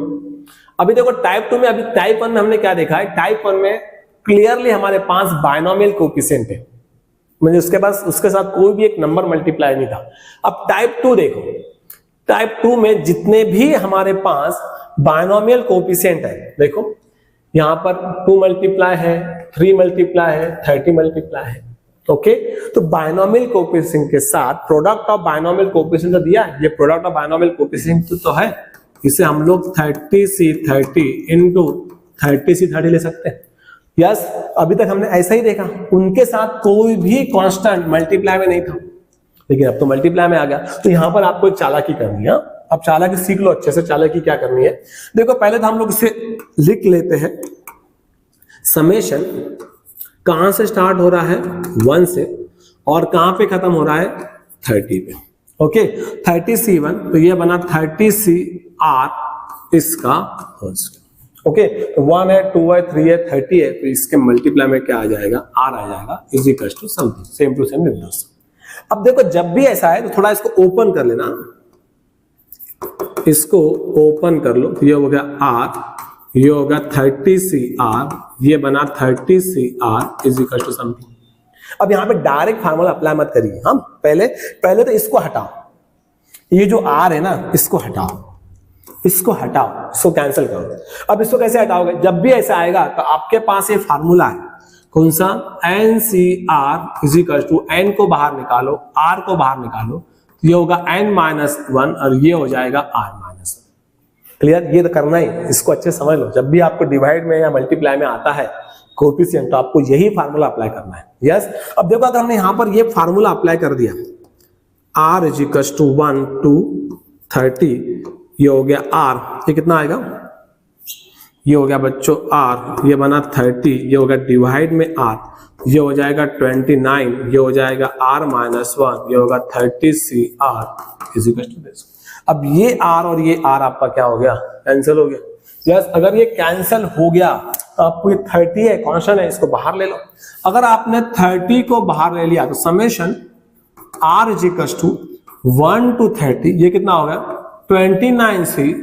अभी देखो टाइप 2 में, अभी टाइप 1 में हमने क्या देखा है, टाइप 1 में क्लियरली हमारे पास बायनोमियल कोएफिशिएंट है, मतलब उसके पास उसके साथ कोई भी एक नंबर मल्टीप्लाई नहीं था। अब टाइप 2 देखो, टाइप 2 में जितने भी हमारे पास बायनोमियल कोएफिशिएंट है, देखो यहां पर 2 मल्टीप्लाई है, 3 मल्टीप्लाई है, 30 मल्टीप्लाई है। ओके, तो बायनोमियल कोएफिशिएंट के साथ प्रोडक्ट ऑफ बायनोमियल कोएफिशिएंट तो दिया है, ये प्रोडक्ट ऑफ बायनोमियल कोएफिशिएंट तो है, इसे हम लोग 30C30 इंटू 30C30 ले सकते हैं। यस, अभी तक हमने ऐसा ही देखा, उनके साथ कोई भी कांस्टेंट मल्टीप्लाई में नहीं था, लेकिन अब तो मल्टीप्लाई में आ गया। तो यहां पर आपको एक चालाकी करनी है, अब चालाकी सीख लो अच्छे से। चालाकी क्या करनी है, देखो पहले तो हम लोग इसे लिख लेते हैं, समेशन कहां से स्टार्ट हो रहा है 1 से, और कहां पे खत्म हो रहा है 30 पे। ओके, 30C1 तो ये बना 30CR इसका होल स्क्वायर। ओके, तो 1 है, 2 है, 3 है, 30 है, तो इसके मल्टीप्लाई में क्या आ जाएगा, R आ जाएगा, is equal to something, same to same लिख दो। अब देखो जब भी ऐसा है तो थोड़ा इसको ओपन कर लेना, इसको ओपन कर लो, ये हो गया R, ये होगा 30CR, ये बना 30CR is equal to something. अब यहां पे डायरेक्ट फार्मूला अप्लाई मत करिए, हम पहले तो इसको हटाओ, ये जो R है ना इसको हटाओ, इसको कैंसिल करो। अब इसको कैसे हटाओगे, जब भी ऐसा आएगा तो आपके पास ये फार्मूला है, कौन सा, NCR is equal to N को बाहर निकालो, R को बाहर निकालो, ये होगा N-1 और ये हो जाएगा R-1। क्लियर, ये तो करना ही, इसको अच्छे समझ लो। जब भी आपको डिवाइड में या मल्टीप्लाई में आता है कोएफिशिएंट तो आपको यही फार्मूला अप्लाई करना है। यस, अब देखो अगर हमने यहां पर ये फार्मूला अप्लाई कर दिया, R is equal to 1 to 30, ये हो गया R, ये कितना आएगा, ये हो गया बच्चों R, ये बना 30, ये हो गया डिवाइड में R, ये हो जाएगा 29, ये हो जाएगा r-1, ये होगा 30cr is equal to this. अब ये r और ये r आपका क्या हो गया, कैंसिल हो गया। यस, अगर ये कैंसिल हो गया तो आपको ये 30 है, कांस्टेंट है, इसको बाहर ले लो। अगर आपने 30 को बाहर ले लिया तो summation r is equal to 1 to 30, ये कितना हो गया 29c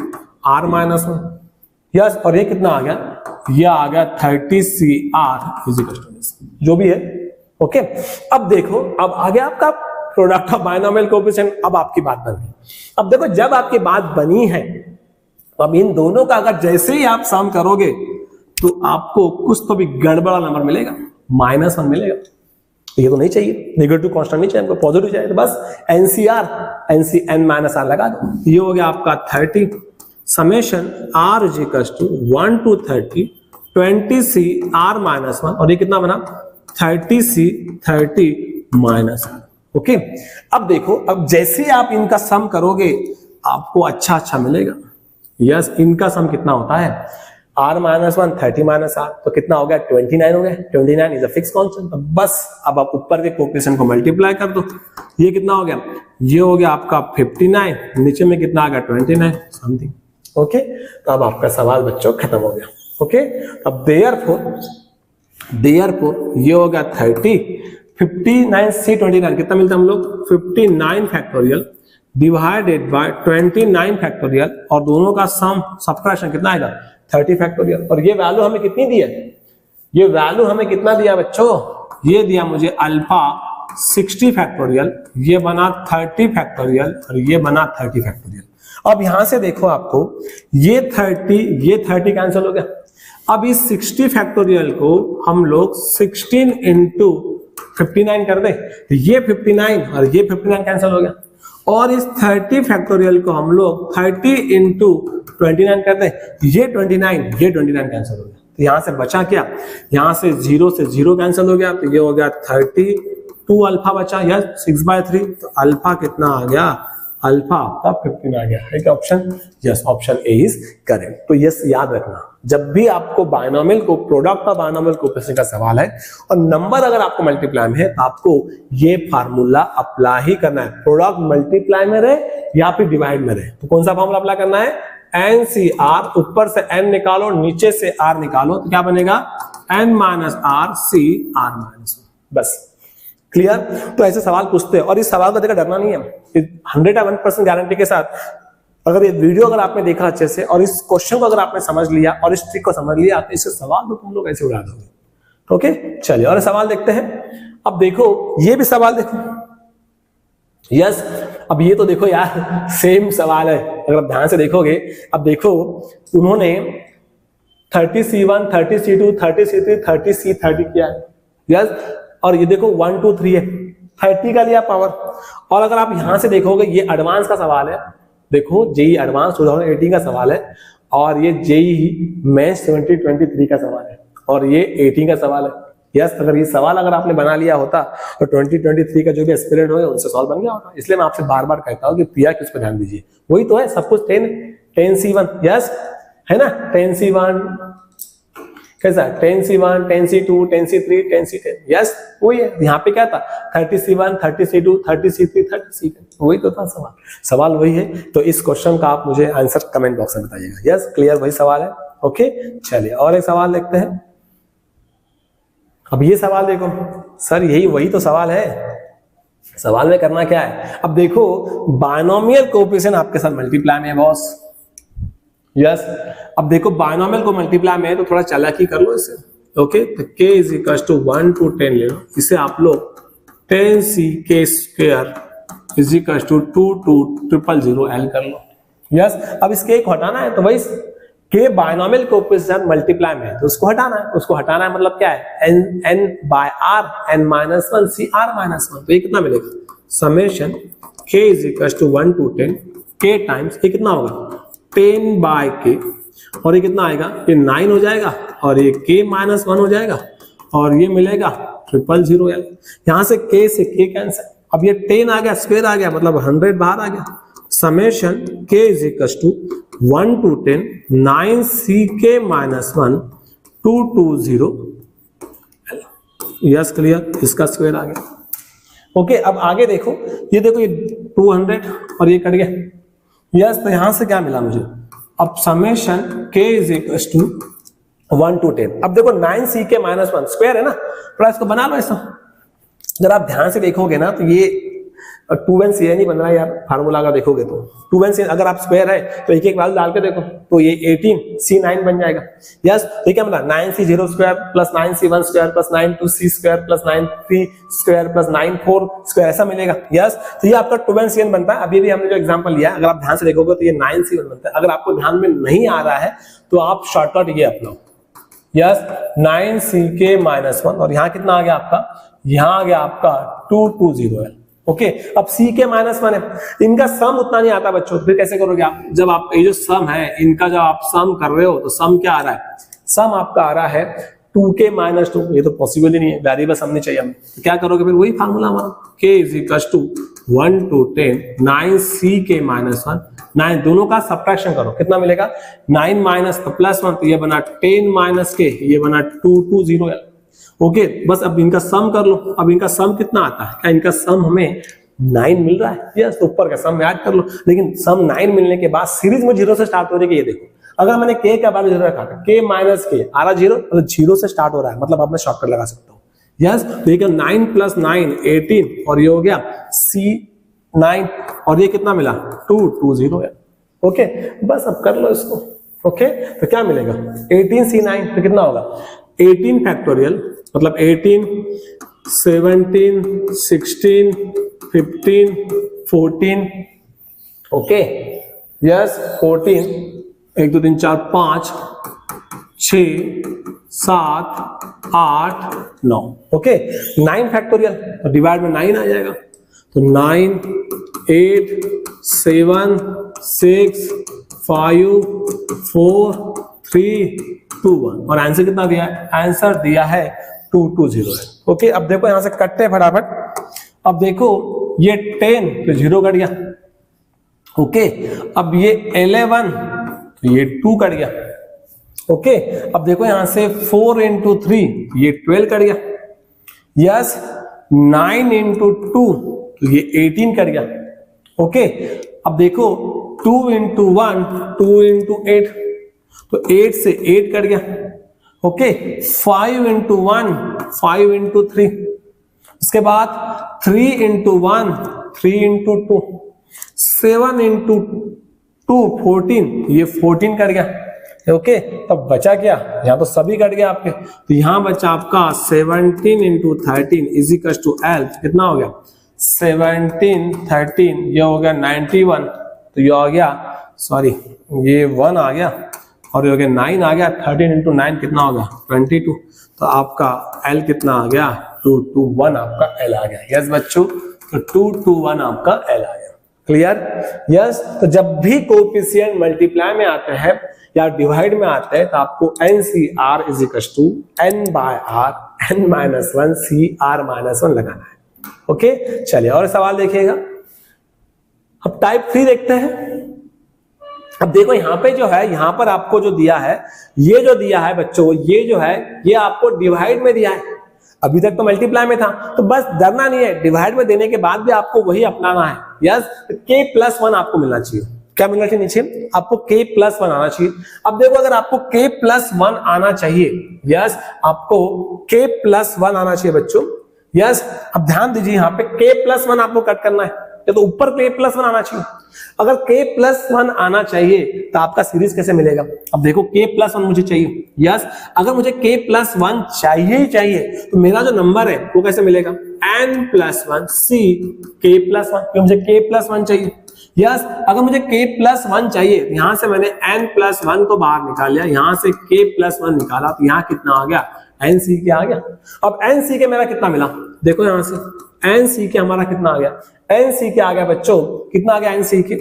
r-1। यस, और ये कितना आ गया, ये आ गया 30cr is equal to this, जो भी है। ओके, अब देखो, अब आ गया आपका प्रोडक्ट ऑफ बायनोमियल कोएफिशिएंट। अब आपकी बात बन गई। अब देखो, जब आपकी बात बनी है तो अब इन दोनों का अगर जैसे ही आप सम करोगे तो आपको कुछ तो भी गड़बड़ा नंबर मिलेगा, -1 मिलेगा। ये तो नहीं चाहिए, नेगेटिव कांस्टेंट नहीं चाहिए हमको, पॉजिटिव चाहिए। तो बस n-r लगा दो। ये हो गया आपका 30 summation r is equal to 1 to 30 20c r-1, और ये कितना बना 30c 30 -r। ओके, अब देखो, अब जैसे आप इनका सम करोगे आपको अच्छा मिलेगा। यस, इनका सम कितना होता है r-1 30 r, तो कितना हो गया 29 हो गया। 29 इज अ फिक्स कांस्टेंट। तो बस अब आप ऊपर के कोएफिशिएंट को मल्टीप्लाई कर दो। ये कितना हो गया, ये हो गया आपका 59, नीचे में कितना आ गया 29 समथिंग। ओके, तो अब आपका सवाल बच्चों खत्म हो गया। ओके, अब देयरफॉर ये हो गया 30, 59 से 29 कितना मिलता है हम लोग 59 फैक्टोरियल डिवाइडेड बाय 29 फैक्टोरियल, और दोनों का सम सब्ट्रैक्शन कितना आएगा 30 फैक्टोरियल। और ये वैल्यू हमें कितनी दी है, ये वैल्यू हमें कितना दिया बच्चों, ये दिया मुझे अल्फा 60 फैक्टोरियल, ये बना 30 फैक्टोरियल, और ये बना 30 फैक्टोरियल। अब यहां से देखो, आपको ये 30 कैंसिल हो गया। अब इस 60 फैक्टोरियल को हम लोग 16 इंटू 59 कर दे, तो ये 59 और ये 59 कैंसिल हो गया। और इस 30 फैक्टोरियल को हम लोग 30 इंटू 29 कर दे, ये 29 कैंसिल हो गया। तो यहां से बचा क्या, यहां से 0 से 0 कैंसिल हो गया, तो ये हो गया 32 अल्फा बचा, या 6/3। तो अल्फा कितना आ गया, अल्फा आपका 15 आ गया है क्या option? Yes, option A is correct. तो यस, याद रखना, जब भी आपको बायनोमियल को प्रोडक्ट ऑफ बायनोमियल कोएफिशिएंट का सवाल है और नंबर अगर आपको मल्टीप्लाई में है, तो आपको ये फार्मूला अप्लाई ही करना है। प्रोडक्ट मल्टीप्लाई में रहे या फिर डिवाइड में रहे, तो कौन सा फार्मूला अप्लाई करना है, NCR, ऊपर से n निकालो, नीचे से r निकालो, तो क्या बनेगा n minus r c r minus. बस क्लियर। तो ऐसे सवाल पूछते हैं, और इस सवाल का देखा डरना नहीं है, 101% गारंटी के साथ। अगर ये वीडियो अगर आपने देखा अच्छे से और इस क्वेश्चन को अगर आपने समझ लिया और इस ट्रिक को समझ लिया, तो इससे सवाल तो तुम लोग ऐसे उड़ा दोगे। ओके, चलिए और सवाल देखते हैं। अब देखो, ये भी सवाल देखो। यस, अब ये तो देखो यार, सेम सवाल है अगर आप ध्यान से देखोगे। अब देखो, उन्होंने 30C1 30C2 30C3 30C30 किया है। यस, और ये देखो 1 2 3 है, 30 का लिया पावर। और अगर आप यहां से देखोगे, ये एडवांस का सवाल है। देखो, जेई एडवांस 2018 का सवाल है, और ये जेई मेंस 2023 का सवाल है, और ये 18 का सवाल है। यस, अगर ये सवाल अगर आपने बना लिया होता तो 2023 का जो भी एस्पिरेंट हो उनसे सॉल्व बन गया होता। इसलिए मैं आपसे बार बार कहता हूँ कि प्रिया किस पर ध्यान दीजिए, वही तो है सब कुछ। 10C1 यस है ना, 10C1 कैसा, 10C1 10C2 10C3 10C10 yes, वही है। यहाँ पे क्या था 30C1 30C2 30C3 30C10, वही तो था सवाल वही है। तो इस क्वेश्चन का आप मुझे आंसर कमेंट बॉक्स में बताइएगा। यस, क्लियर, वही सवाल है। ओके, चलिए और एक सवाल देखते हैं। अब ये सवाल देखो सर, यही वही तो सवाल है। सवाल में करना क्या है, अब देखो बायनोमियल कोएफिशिएंट आपके साथ मल्टीप्लाई में है बॉस। यस, अब देखो बायनोमियल को मल्टीप्लाई में है तो थोड़ा चालाकी कर लो इसे। ओके, तो k is equal to 1 to 10 ले लो, इसे आप लोग 10c² is equal to 2 to 000 l कर लो। यस, अब इस k को हटाना है, तो भाई k बायनोमियल कोएफिशिएंट मल्टीप्लाई में है तो उसको हटाना है। उसको हटाना है मतलब क्या है, n/r n-1 c r-1। तो ये कितना मिलेगा, summation k is equal to 1 to 10 k times ये कितना होगा 10/k, और ये कितना आएगा, ये 9 हो जाएगा, और ये k-1 हो जाएगा, और ये मिलेगा 000l। यहां से k से k कैंसिल, अब ये 10 आ गया, स्क्वायर आ गया, मतलब 100 बाहर आ गया। Summation k is equal to 1 to 10 9ck-1 220l। Yes clear, इसका स्क्वायर आ गया। ओके, अब आगे देखो, ये देखो ये 200 और ये कट गया। यस, तो यहां से क्या मिला मुझे, अब summation k is equal to 1 to 10। अब देखो 9ck माइनस 1 स्क्वायर है ना, थोड़ा इसको बना लो ऐसा। अगर आप ध्यान से देखोगे ना तो ये 2nc नहीं बन रहा है यार, फार्मूला का देखोगे तो 2nc, अगर आप स्क्वायर है तो एक एक वैल्यू डाल के देखो तो ये 18c9 बन जाएगा। यस, तो क्या मतलब 9c0 square plus 9c1 square plus 9c square plus 9c square plus 9c4 square, ऐसा मिलेगा। यस, तो ये आपका 2nc बनता है। अभी भी हमने जो एग्जांपल लिया, अगर आप ध्यान से देखोगे तो ये 9c1 बनता है। अगर आपको ध्यान में नहीं आ रहा है तो आप शॉर्टकट ये अपनाओ। यस, 9ck माइनस 1 और यहाँ कितना आ गया आपका, यहाँ आ गया आपका 220 है। ओके, अब ck माइनस 1 है, इनका सम उतना नहीं आता बच्चों, फिर कैसे करोगे आप, जब आप ये जो सम है इनका जब आप सम कर रहे हो तो सम क्या आ रहा है, सम आपका आ रहा है 2k माइनस 2, ये तो पॉसिबल ही नहीं है, वेरिएबल सम नहीं चाहिए हमें, तो क्या करोगे फिर वही फार्मूला हमारा, k is equal to 1 to 10 9ck minus 1, 9 दोनों का सब्ट्रैक्शन करो, कितना मिलेगा 9 माइनस प्लस 1, तो ये बना 10 माइनस k, ये बना 220 है। ओके, बस अब इनका सम कर लो। अब इनका सम कितना आता है, क्या इनका सम हमें 9 मिल रहा है, यस, तो ऊपर का सम ऐड कर लो। लेकिन सम 9 मिलने के बाद सीरीज में 0 से स्टार्ट हो रही है, ये देखो, अगर मैंने k का वैल्यू 0 रखा था, k माइनस k आ रहा 0, मतलब 0 से स्टार्ट हो रहा है, मतलब अब मैं शॉर्टकट लगा सकता हूँ। यस, देखिए 9 प्लस 9 18 और ये हो गया c9 और ये कितना मिला 220 है। ओके, बस अब कर लो इसको। ओके, तो क्या मिलेगा 18c9, तो कितना होगा 18 फैक्टोरियल, मतलब 18 17 16 15 14, ओके, यस 14 1 2 3 4 5 6 7 8 9, ओके, 9 फैक्टोरियल, तो डिवाइड में 9 आ जाएगा, तो 9 8 7 6 5 4 3 2 1 और आंसर कितना दिया है, आंसर दिया है 220 है। ओके, अब देखो यहां से कटते फटाफट। अब देखो ये 10 तो 0 कट गया। ओके, अब ये 11 तो ये 2 कट गया। ओके, अब देखो यहां से 4 into 3 ये 12 कट गया। यस, 9 into 2 तो ये 18 कट गया। ओके, अब देखो 2 into 1 2 into 8 तो 8 से 8 कट गया। ओके, 5 into 1 5 into 3, इसके बाद 3 into 1 3 into 2, 7 into 2 14, ये 14 कट गया। ओके, तब बचा क्या, यहाँ तो सभी कट गया आपके, तो यहाँ बचा आपका 17 into 13 is equal to L, कितना हो गया 17 13, ये हो गया 91, तो ये आ गया, सॉरी ये 1 आ गया और ये हो गया 9 आ गया, 13 into 9 कितना हो गया 22, तो आपका L कितना आ गया 221 आपका L आ गया। यस बच्चों, तो 221 आपका L आ गया। क्लियर, यस, तो जब भी कोएफिशिएंट मल्टीप्लाई में आते हैं या डिवाइड में आते हैं तो आपको NCR is equal to N by R N minus 1 CR minus 1 लगाना है। ओके, चलिए और सवाल देखिएगा। अब टाइप 3 देखते हैं। अब देखो यहाँ पे जो है, यहाँ पर आपको जो दिया है, ये जो दिया है बच्चों, ये जो है ये आपको डिवाइड में दिया है, अभी तक तो मल्टीप्लाई में था, तो बस डरना नहीं है, डिवाइड में देने के बाद भी आपको वही अपनाना है। यस, k+1 आपको मिलना चाहिए, क्या मिलना चाहिए नीचे, आपको k+1 आना चाहिए। अब देखो अगर आपको k+1 आना चाहिए, यस आपको k+1 आना चाहिए बच्चों। यस, अब ध्यान दीजिए यहाँ पे k+1 आपको कट करना है, तो ऊपर k+1 आना चाहिए। अगर k+1 आना चाहिए तो आपका सीरीज कैसे मिलेगा, अब देखो k+1 मुझे चाहिए। यस, अगर मुझे k+1 चाहिए ही चाहिए तो मेरा जो नंबर है वो कैसे मिलेगा, n+1 c k+1, क्योंकि मुझे k+1 चाहिए। यस, अगर मुझे k+1 चाहिए, यहां से मैंने n+1 को बाहर निकाल लिया, यहां से k+1 निकाला, तो यहाँ कितना आ गया NC के आ गया। अब NC के मेरा कितना मिला, देखो यहां से NC के हमारा कितना आ गया, NC के आ गया बच्चों, कितना आ गया NC के,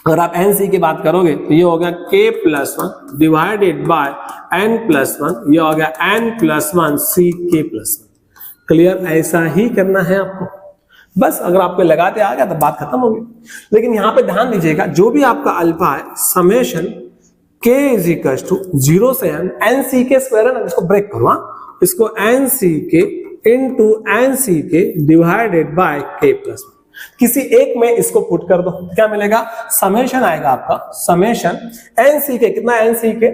अगर आप NC की बात करोगे तो ये हो गया k+1 डिवाइडेड बाय n+1, ये हो गया n+1 CK+1। क्लियर, ऐसा ही करना है आपको, बस अगर आपको लगाते आ गया तो बात खत्म हो गई। लेकिन यहाँ पे ध्यान दीजिएगा, जो भी आपका अल्फा है, summation k is equal to 0 से n NC के स्क्वायर है ना, इसको ब्रेक करो, इसको NC के इंटू एन सी के डिवाइडेड बाय के प्लस वन। किसी एक में इसको पुट कर दो, क्या मिलेगा, समेशन आएगा आपका, समेशन एन सी के, कितना एन सी के,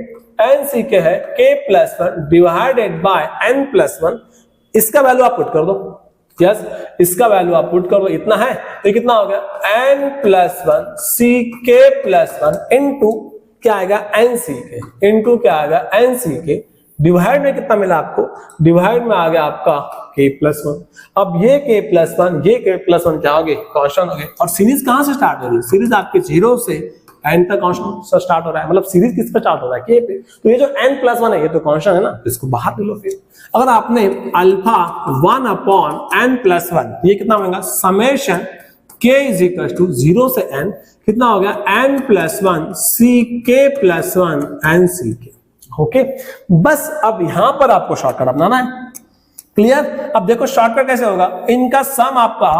एन सी के है K plus one divided by N plus one, इसका वैल्यू आप पुट कर दो, यस इसका वैल्यू आप पुट कर दो, इतना है तो ये कितना हो गया N plus one C K plus one into क्या आएगा एन सी के, इंटू क्या आएगा एन सी के, डिवाइड में कितना मिला आपको, डिवाइड में आ गया आपका k प्लस वन। अब ये k प्लस वन, ये k प्लस वन क्या हो गए, कांस्टेंट हो गए। और सीरीज कहां से स्टार्ट हो रही है, सीरीज आपके 0 से n तक कांस्टेंट से स्टार्ट हो रहा है, मतलब सीरीज किस पे स्टार्ट हो रहा है, k पे। तो ये जो n प्लस वन है ये तो कांस्टेंट है ना, इसको बाहर ले लो। फिर अगर आपने alpha 1 upon n plus one, ये कितना बनेगा, summation k is equal to 0 से n कितना हो गया n plus one C K plus one N C के। ओके बस अब यहां पर आपको शॉर्टकट अपनाना है, क्लियर। अब देखो शॉर्टकट कैसे होगा, इनका सम आपका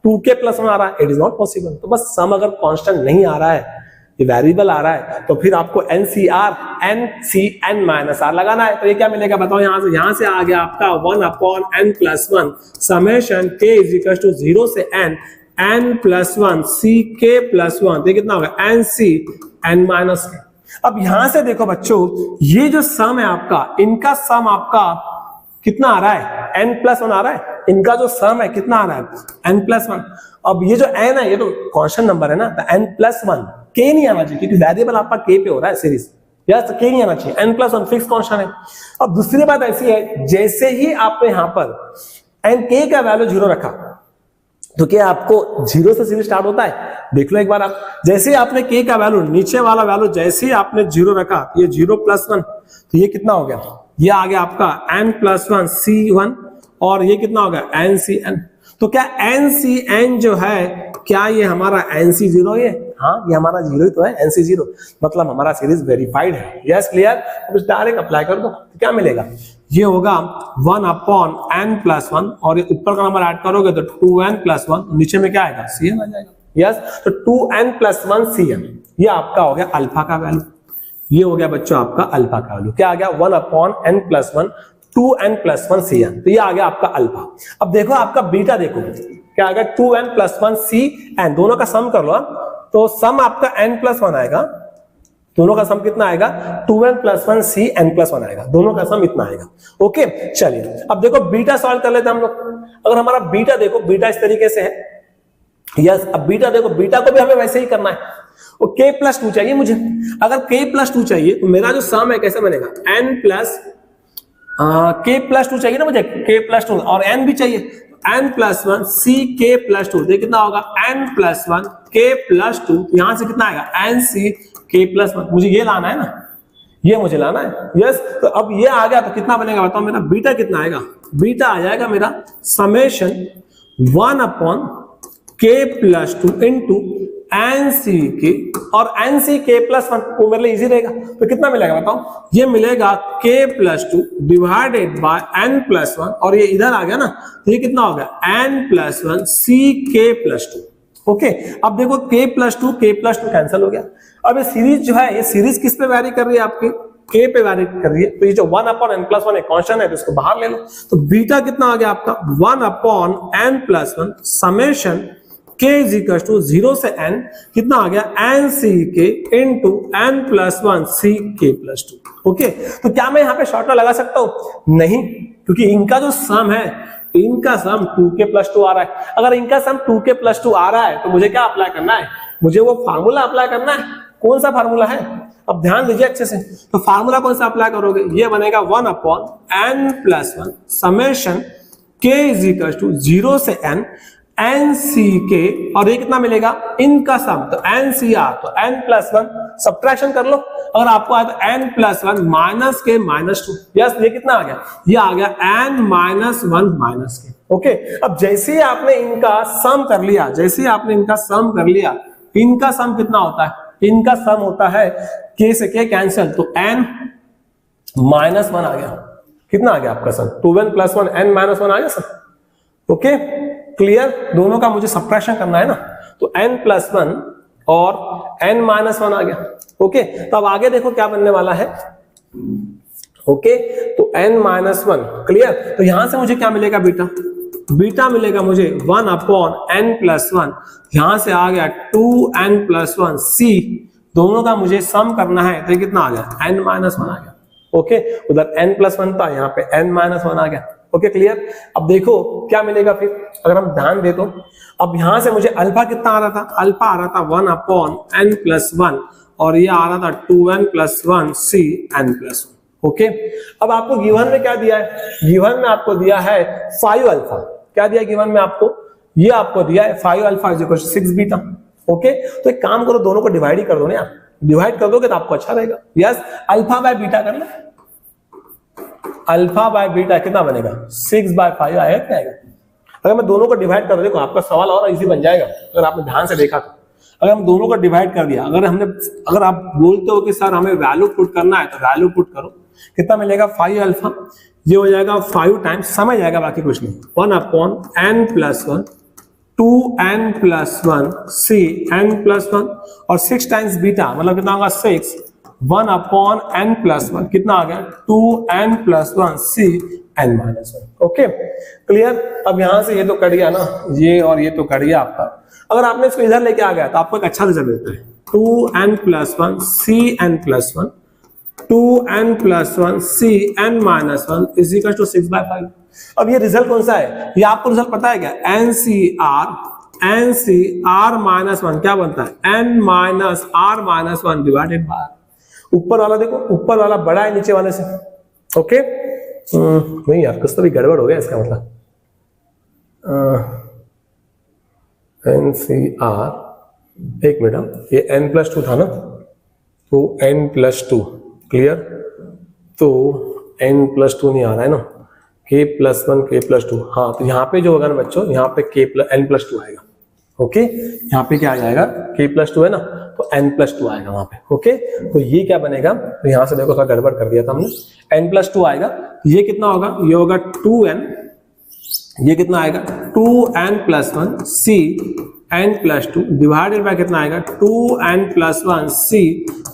2k प्लस वन आ रहा है, इट इज नॉट पॉसिबल। तो बस सम अगर कांस्टेंट नहीं आ रहा है, ये वेरिएबल आ रहा है, तो फिर आपको एनसीआर एन माइनस आर लगाना है। तो ये क्या मिलेगा बताओ, यहां से आ गया आपका 1 upon n plus one summation k is equal to 0 से n plus one C K plus one, तो कितना होगा एन सी एन माइनस के। अब यहां से देखो बच्चों, ये जो सम है आपका, इनका सम आपका कितना आ रहा है, n प्लस वन आ रहा है, इनका जो सम है कितना आ रहा है n प्लस वन। अब ये जो n है ये तो कांस्टेंट नंबर है ना, तो n प्लस वन, k नहीं आना चाहिए क्योंकि वेरिएबल आपका k पे हो रहा है सीरीज, यस k नहीं आना चाहिए, n plus one fix constant है। अब दूसरी बात ऐसी है, जैसे ही आपने यहां पर n k का वैल्यू 0 रखा तो क्या आपको 0 से सीरीज स्टार्ट होता है, देख लो एक बार आप, जैसे ही आपने k का वैल्यू, नीचे वाला वैल्यू जैसे ही आपने 0 रखा, ये 0 प्लस वन, तो ये कितना हो गया, ये आ गया आपका n प्लस वन सी वन, और ये कितना हो गया एन सी एन। तो क्या एन सी एन जो है, क्या ये हमारा एन सी जीरो है, हाँ ये हमारा जीरो ही तो है, एन सी जीरो, मतलब हमारा सीरीज वेरीफाइड है, यस क्लियर। अब डायरेक्ट अप्लाई कर दो, तो क्या मिलेगा, ये होगा 1 अपॉन n प्लस वन, और ये ऊपर का नंबर ऐड करोगे तो 2n प्लस वन, नीचे में क्या आएगा cn आ जाएगा, यस। तो 2n प्लस वन cn, ये आपका हो गया अल्फा का वैल्यू, ये हो गया बच्चों आपका अल्फा का वैल्यू, क्या आ गया 1 upon n plus one 2n plus one cn, तो ये आ गया आपका अल्फा। अब देखो आपका बीटा, देखो क्या आ गया 2n प्लस वन cn, दोनों का सम कर लो, तो सम आपका n प्लस वन आएगा, दोनों का सम कितना आएगा 2n plus one C N plus one आएगा, दोनों का सम इतना आएगा। ओके चलिए अब देखो बीटा सॉल्व कर लेते हैं हम लोग। अगर हमारा बीटा देखो, बीटा इस तरीके से है, यस। अब बीटा देखो, बीटा को भी हमें वैसे ही करना है, और k प्लस टू चाहिए मुझे। अगर k प्लस टू चाहिए तो मेरा जो सम है कैसे बनेगा, n plus k plus to चाहिए ना मुझे, k प्लस टू, और n भी चाहिए, n plus one C K plus to, देखिए कितना होगा n plus one k plus to, यहां से कितना आएगा n सी k प्लस वन, मुझे ये लाना है ना, ये मुझे लाना है, यस। तो अब ये आ गया तो कितना बनेगा बताओ, मेरा बीटा कितना आएगा, बीटा आ जाएगा मेरा summation 1 upon k plus two into N C K, और N C K plus one, वो मेरे लिए इजी रहेगा, तो कितना मिलेगा बताओ, ये मिलेगा k plus two divided by n plus one, और ये इधर आ गया ना, तो ये कितना हो गया n plus one C K plus to. Okay अब देखो k प्लस टू कैंसिल हो गया। अब ये सीरीज जो है, ये सीरीज किस पे वैरी कर रही है आपकी, k पे वैरी कर रही है, तो ये जो 1 अपॉन n प्लस वन एक कांस्टेंट है, तो इसको बाहर ले लो, तो बीटा कितना आ गया आपका 1 upon n plus one summation k is equal to 0 से n, कितना आ गया n C K into n plus one C K plus to. Okay तो क्या मैं यहाँ पे शॉर्टकट लगा सकता हूँ, नहीं, क्योंकि इनका जो सम है, इनका सम 2k प्लस टू आ रहा है। अगर इनका सम 2k प्लस टू आ रहा है तो मुझे क्या अप्लाई करना है, मुझे वो फार्मूला अप्लाई करना है। कौन सा फार्मूला है, अब ध्यान दीजिए अच्छे से, तो फार्मूला कौन सा अप्लाई करोगे, ये बनेगा 1 upon n plus one summation k is equal to 0 से n एन सी के, और ये कितना मिलेगा इनका सम, तो एन सी आर, तो एन प्लस वन, सब्ट्रैक्शन कर लो, अगर आपको आया तो एन प्लस वन माइनस के माइनस टू, यस ये कितना आ गया, ये आ गया एन माइनस वन माइनस के। ओके अब जैसे ही आपने इनका सम कर लिया, जैसे ही आपने इनका सम कर लिया, इनका सम कितना होता है, इनका सम होता है k से k कैंसिल, तो n माइनस वन आ गया, कितना आ गया आपका sum 2n plus one n minus one आ गया सर। ओके क्लियर, दोनों का मुझे सब्ट्रैक्शन करना है ना, तो n प्लस वन और n माइनस वन आ गया। ओके तो अब आगे देखो क्या बनने वाला है, ओके, तो n माइनस 1 क्लियर। तो यहां से मुझे क्या मिलेगा बेटा, बीटा मिलेगा मुझे 1 अपॉन n प्लस 1, यहां से आ गया 2n प्लस 1 c, दोनों का मुझे सम करना है तो ये कितना आ गया n माइनस 1 आ गया। ओके, उधर n प्लस 1 था, यहाँ पे n माइनस 1 आ गया। Okay clear. अब देखो क्या मिलेगा फिर, अगर हम ध्यान दे तो अब यहां से मुझे अल्फा कितना आ रहा था, अल्फा आ रहा था 1 अपॉन n प्लस 1 और ये आ रहा था 2n plus 1 c n plus 1। Okay, अब आपको गिवन में क्या दिया है, गिवन में आपको दिया है 5 अल्फा, क्या दिया गिवन में आपको, ये आपको दिया है 5 alpha is equal to 6 beta. Okay, तो एक काम करो, दोनों को डिवाइड ही कर दो ना यार, डिवाइड कर दोगे तो आपको अच्छा रहेगा। यस, अल्फा बाय बीटा कर लो, अल्फा बाय बीटा कितना बनेगा 6 बाय 5 आएगा, क्या आएगा। अगर मैं दोनों को डिवाइड कर दो, देखो आपका सवाल और इजी बन जाएगा अगर आपने ध्यान से देखा तो। अगर हम दोनों को डिवाइड कर दिया, अगर आप बोलते हो कि सर हमें वैल्यू पुट करना है तो वैल्यू पुट करो, कितना मिलेगा 5 अल्फा, ये हो जाएगा 5 टाइम्स, समझ जाएगा बाकी कुछ नहीं, 1 upon n plus 1 2n plus 1 c n plus 1 और 6 टाइम्स बीटा मतलब कितना होगा 6, 1 अपॉन n प्लस 1 कितना आ गया 2n plus 1 c n minus 1। Okay clear. अब यहां से ये तो कट गया ना, ये और ये तो कट गया आपका। अगर आपने इसको इधर लेके आ गया तो आपको एक अच्छा रिजल्ट मिलता है, 2n plus 1 c n plus 1 2n plus 1 c n minus 1 is equal to 6 by 5। अब ये रिजल्ट कौन सा है, ये आपको रिजल्ट पता है क्या, NCR माइनस 1 क्या बनता है n minus r minus 1 divided by, ऊपर वाला देखो, ऊपर वाला बड़ा है नीचे वाले से। ओके नहीं यार कुछ तो भी गड़बड़ हो गया इसका मतलब, NCR, एक मिनट, ये n प्लस 2 था ना, तो n प्लस 2 क्लियर, तो n प्लस 2 नहीं आ रहा है ना, k प्लस 1 k प्लस 2, हाँ तो यहाँ पे जो होगा ना बच्चों, यहाँ पे n प्लस 2 आएगा। ओके, यहाँ पे क्या आ जाएगा k प्लस 2 है ना, तो n प्लस 2 आएगा वहां पे। ओके, तो ये क्या बनेगा, तो यहाँ से देखो थोड़ा गड़बड़ कर दिया था हमने, n प्लस 2 आएगा, ये कितना होगा, ये होगा 2n, ये कितना आएगा 2n plus 1 c n plus 2 divided by कितना आएगा 2n plus 1 c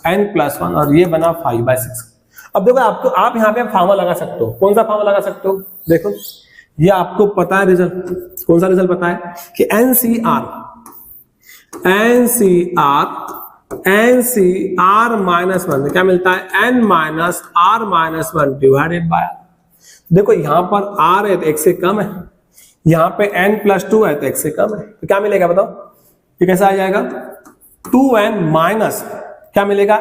n plus 1 और ये बना 5 बाय 6। अब देखो आपको, आप यहाँ पे फार्मूला लगा सकते हो, कौन सा फार्मूला लगा सकते हो, देखो ये आपको पता है रिजल्ट, कौन सा रिजल्ट पता है कि NCR माइनस 1 क्या मिलता है n minus r minus 1 divided by, देखो यहाँ पर r है तो x से कम है, यहाँ पे n प्लस 2 है तो x से कम है, तो क्या मिलेगा बताओ, ये कैसा आ जाएगा 2n माइनस क्या मिलेगा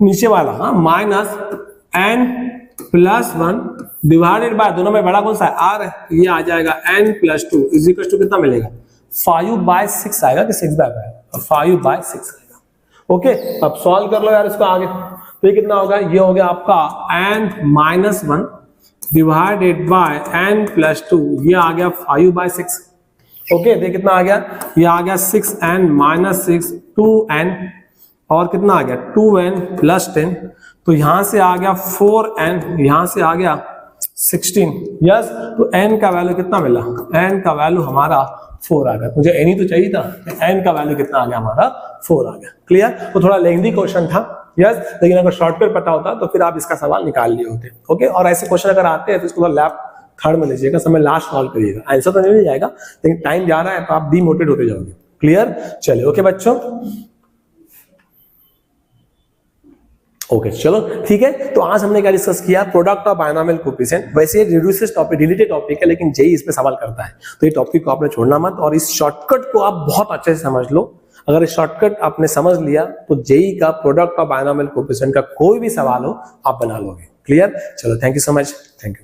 नीचे वाला, हाँ minus n plus 1 divided by, दोनों में बड़ा कौन सा है r है, ये आ जाएगा n plus 2 is equal to कितना मिलेगा 5 बाय 6 आएगा कि 6 बाय 5 बाय 6 आएगा। ओके, अब सॉल्व कर लो यार इसको आगे, तो ये कितना होगा, ये हो गया आपका n minus 1 divided by n plus 2, ये आ गया 5 बाय 6। ओके, देख कितना आ गया, ये आ गया 6n माइनस 6 2n और कितना आ गया 2n प्लस 10, तो यहां से आ गया 4n, यहां से आ गया 16। यस, तो n का वैल्यू कितना मिला, n का वैल्यू हमारा 4 आ गया, मुझे n ही तो चाहिए था, n का वैल्यू कितना आ गया हमारा 4 आ गया। क्लियर, तो थोड़ा लेंथी क्वेश्चन था, यस, लेकिन अगर शॉर्टकट पता होता तो फिर आप इसका सवाल निकाल लिए होते। ओके, और ऐसे क्वेश्चन अगर आते हैं तो इसको लैब थर्ड में लीजिएगा, समय लास्ट सॉल्व करिएगा, आंसर तो नहीं मिल जाएगा लेकिन टाइम जा रहा है तो आप डीमोटिवेट होते जाओगे। क्लियर, चलिए ओके बच्चों, ओके चलो ठीक है। तो आज हमने क्या डिस्कस किया, प्रोडक्ट ऑफ बायनॉमियल कोएफिशिएंट। वैसे ये रिड्यूसेस टॉपिक, रिलेटेड टॉपिक है, लेकिन जेई इस पे सवाल करता है, तो ये टॉपिक को आपने छोड़ना मत, और इस शॉर्टकट को आप बहुत अच्छे से समझ लो। अगर इस शॉर्टकट आपने समझ लिया तो जेई का प्रोडक्ट ऑफ बायनॉमियल कोएफिशिएंट का कोई भी सवाल हो आप बना लोगे। क्लियर, चलो thank you so much, thank you.